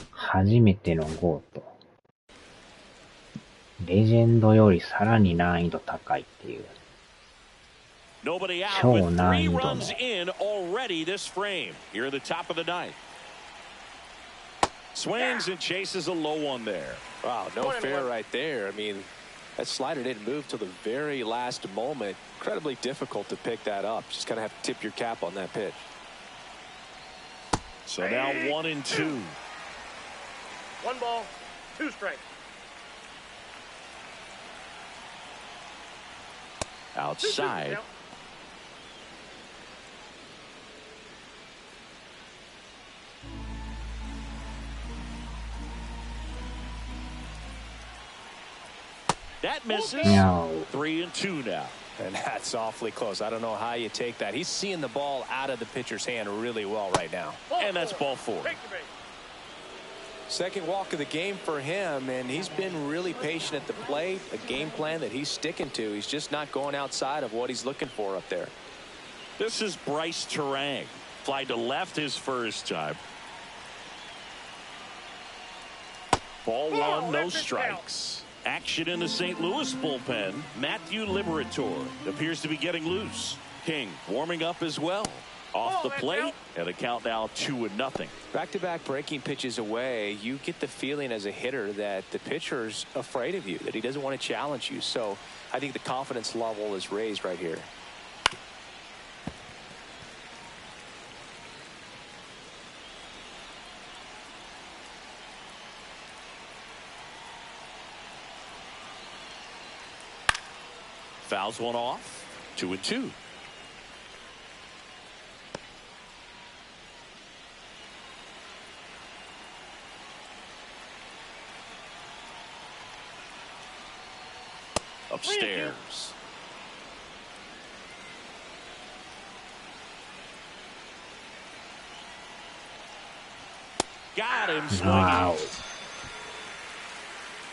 初めてのゴート。レジェンドよりさらに難易度高いっていう。超難易度の。Swings and chases a low one there. Wow, no fair right there. I mean, that slider didn't move till the very last moment. Incredibly difficult to pick that up. Just kind of have to tip your cap on that pitch. So now 1-2. 1 ball, 2 strikes. Outside. That misses. No. 3-2 now. And that's awfully close. I don't know how you take that. He's seeing the ball out of the pitcher's hand really well right now. And that's ball 4. Second walk of the game for him, and he's been really patient at the plate. A game plan that he's sticking to. He's just not going outside of what he's looking for up there. This is Bryce Terang. Fly to left his first time. Ball 1, no strikes. Action in the St. Louis bullpen. Matthew Liberatore appears to be getting loose. King warming up as well. Off the plate, and the count now 2-0. Back-to-back breaking pitches away, you get the feeling as a hitter that the pitcher's afraid of you, that he doesn't want to challenge you. So I think the confidence level is raised right here. Fouls one off. 2-2. Upstairs. Got him swinging. Wow.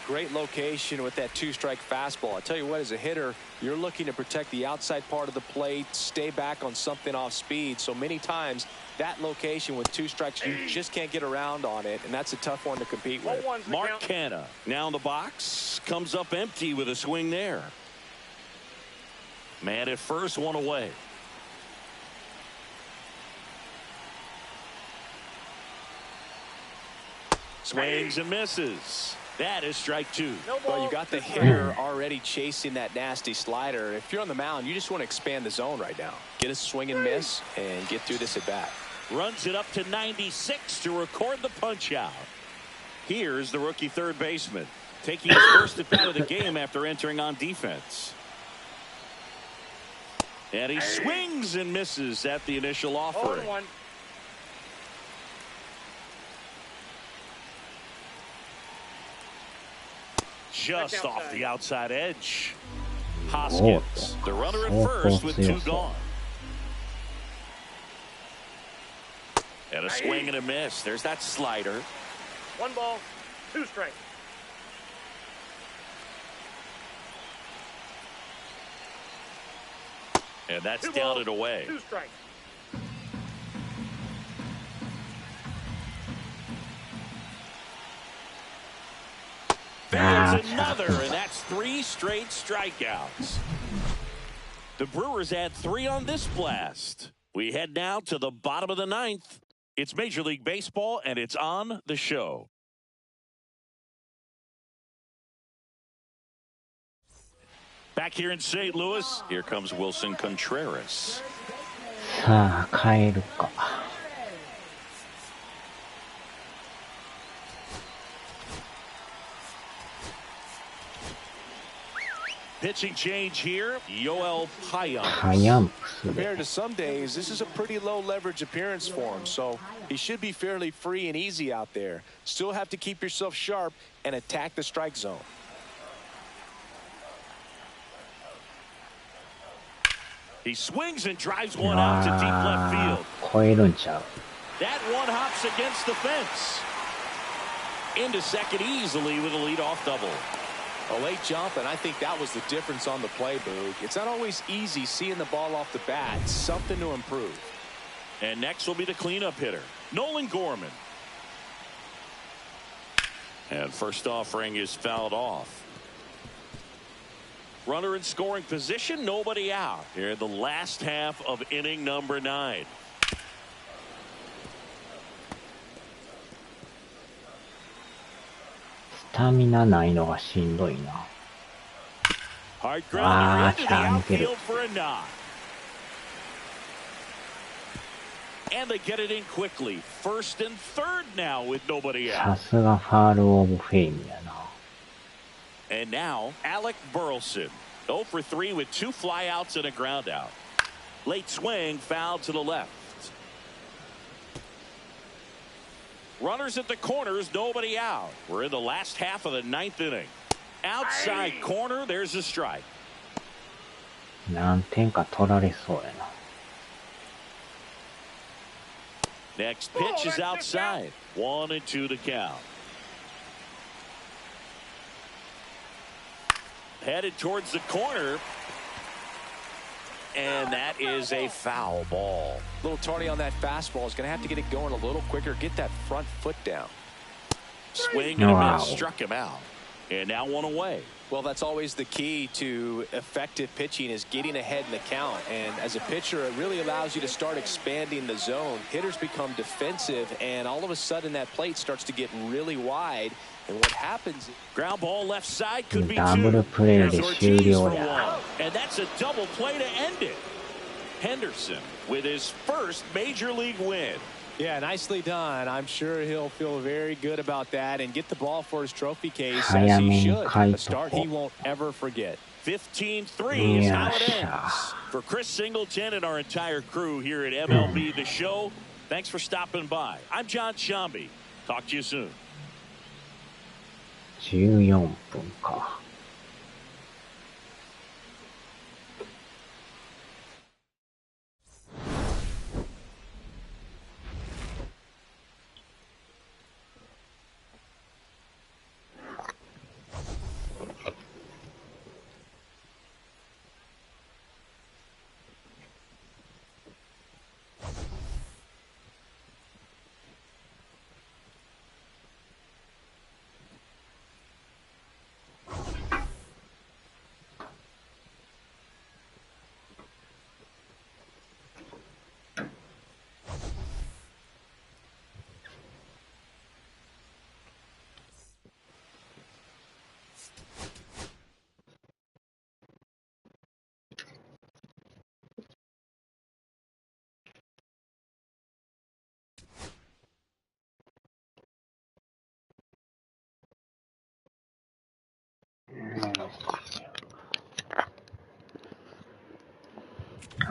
Great location with that 2-strike fastball. I tell you what, as a hitter, you're looking to protect the outside part of the plate, stay back on something off speed. So many times that location with 2 strikes, you just can't get around on it, and that's a tough one to compete with. Mark Canha now in the box, comes up empty with a swing there. Man at first, 1 away. Swings and misses. That is strike 2. Well, you got the hitter already chasing that nasty slider. If you're on the mound, you just want to expand the zone right now. Get a swing and miss and get through this at bat. Runs it up to 96 to record the punch out. Here's the rookie third baseman taking his first at bat of the game after entering on defense. And he swings and misses at the initial offering. 0-1. Just off the outside edge. Hoskins, the runner at first with 2 gone. And a swing and a miss. There's that slider. 1 ball, 2 strikes. And that's 2 down balls, and away. 2 strikes. There's another, and that's 3 straight strikeouts. The Brewers add 3 on this blast. We head now to the bottom of the 9th. It's Major League Baseball, and it's on the show. Back here in St. Louis, here comes Wilson Contreras. さあ、変えるか。Pitching change here, Yoel Payamps. ハヤンプスで。 Compared to some days, this is a pretty low leverage appearance for him, so he should be fairly free and easy out there. Still have to keep yourself sharp and attack the strike zone. He swings and drives one out to deep left field. 超えるんちゃう。 That one hops against the fence. Into second easily with a leadoff double. A late jump, and I think that was the difference on the play, Boog. It's not always easy seeing the ball off the bat. Something to improve. And next will be the cleanup hitter, Nolan Gorman. And first offering is fouled off. Runner in scoring position, nobody out. Here in the last half of inning number 9. スタミナないのがしんどいな。 Hard grounder into the シャンケル。 outfield for a knock. And they get it in quickly. First and third now with nobody さ out. すがファールオブフェイムやな。 And now Alec Burleson. 0 for 3 with 2 flyouts and a ground out. Late swing foul to the left. Runners at the corners, nobody out. We're in the last half of the 9th inning. Outside corner, there's a strike. 何点か取られそうやな。 Next pitch is outside. 1 and 2 to count. Headed towards the corner. And that is a foul ball. A little tardy on that fastball. Is going to have to get it going a little quicker. Get that front foot down. Swing and a Wow. miss. Struck him out. And now 1 away. Well, that's always the key to effective pitching, is getting ahead in the count. And as a pitcher, it really allows you to start expanding the zone. Hitters become defensive, and all of a sudden that plate starts to get really wide. And what happens? Ground ball left side could be ダブル 2. プレーで Here's 終 Ortiz 了 for や。 1. And that's a double play to end it. Henderson with his first major league win. Yeah, nicely done. I'm sure he'll feel very good about that and get the ball for his trophy case, as 早め he に should. 書い A と start こ he won't ever forget. 15-3 is how it Yeah. ends. For Chris Singleton and our entire crew here at MLB The Show, thanks for stopping by. I'm John Shambi. Talk to you soon. 14分か。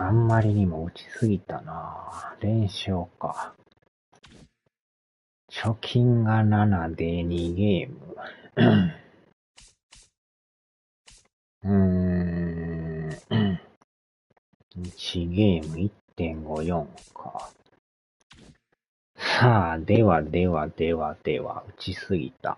あんまりにも打ちすぎたな。連勝か。貯金が7で2ゲーム。1ゲーム 1.54 か。さあ、では、打ちすぎた。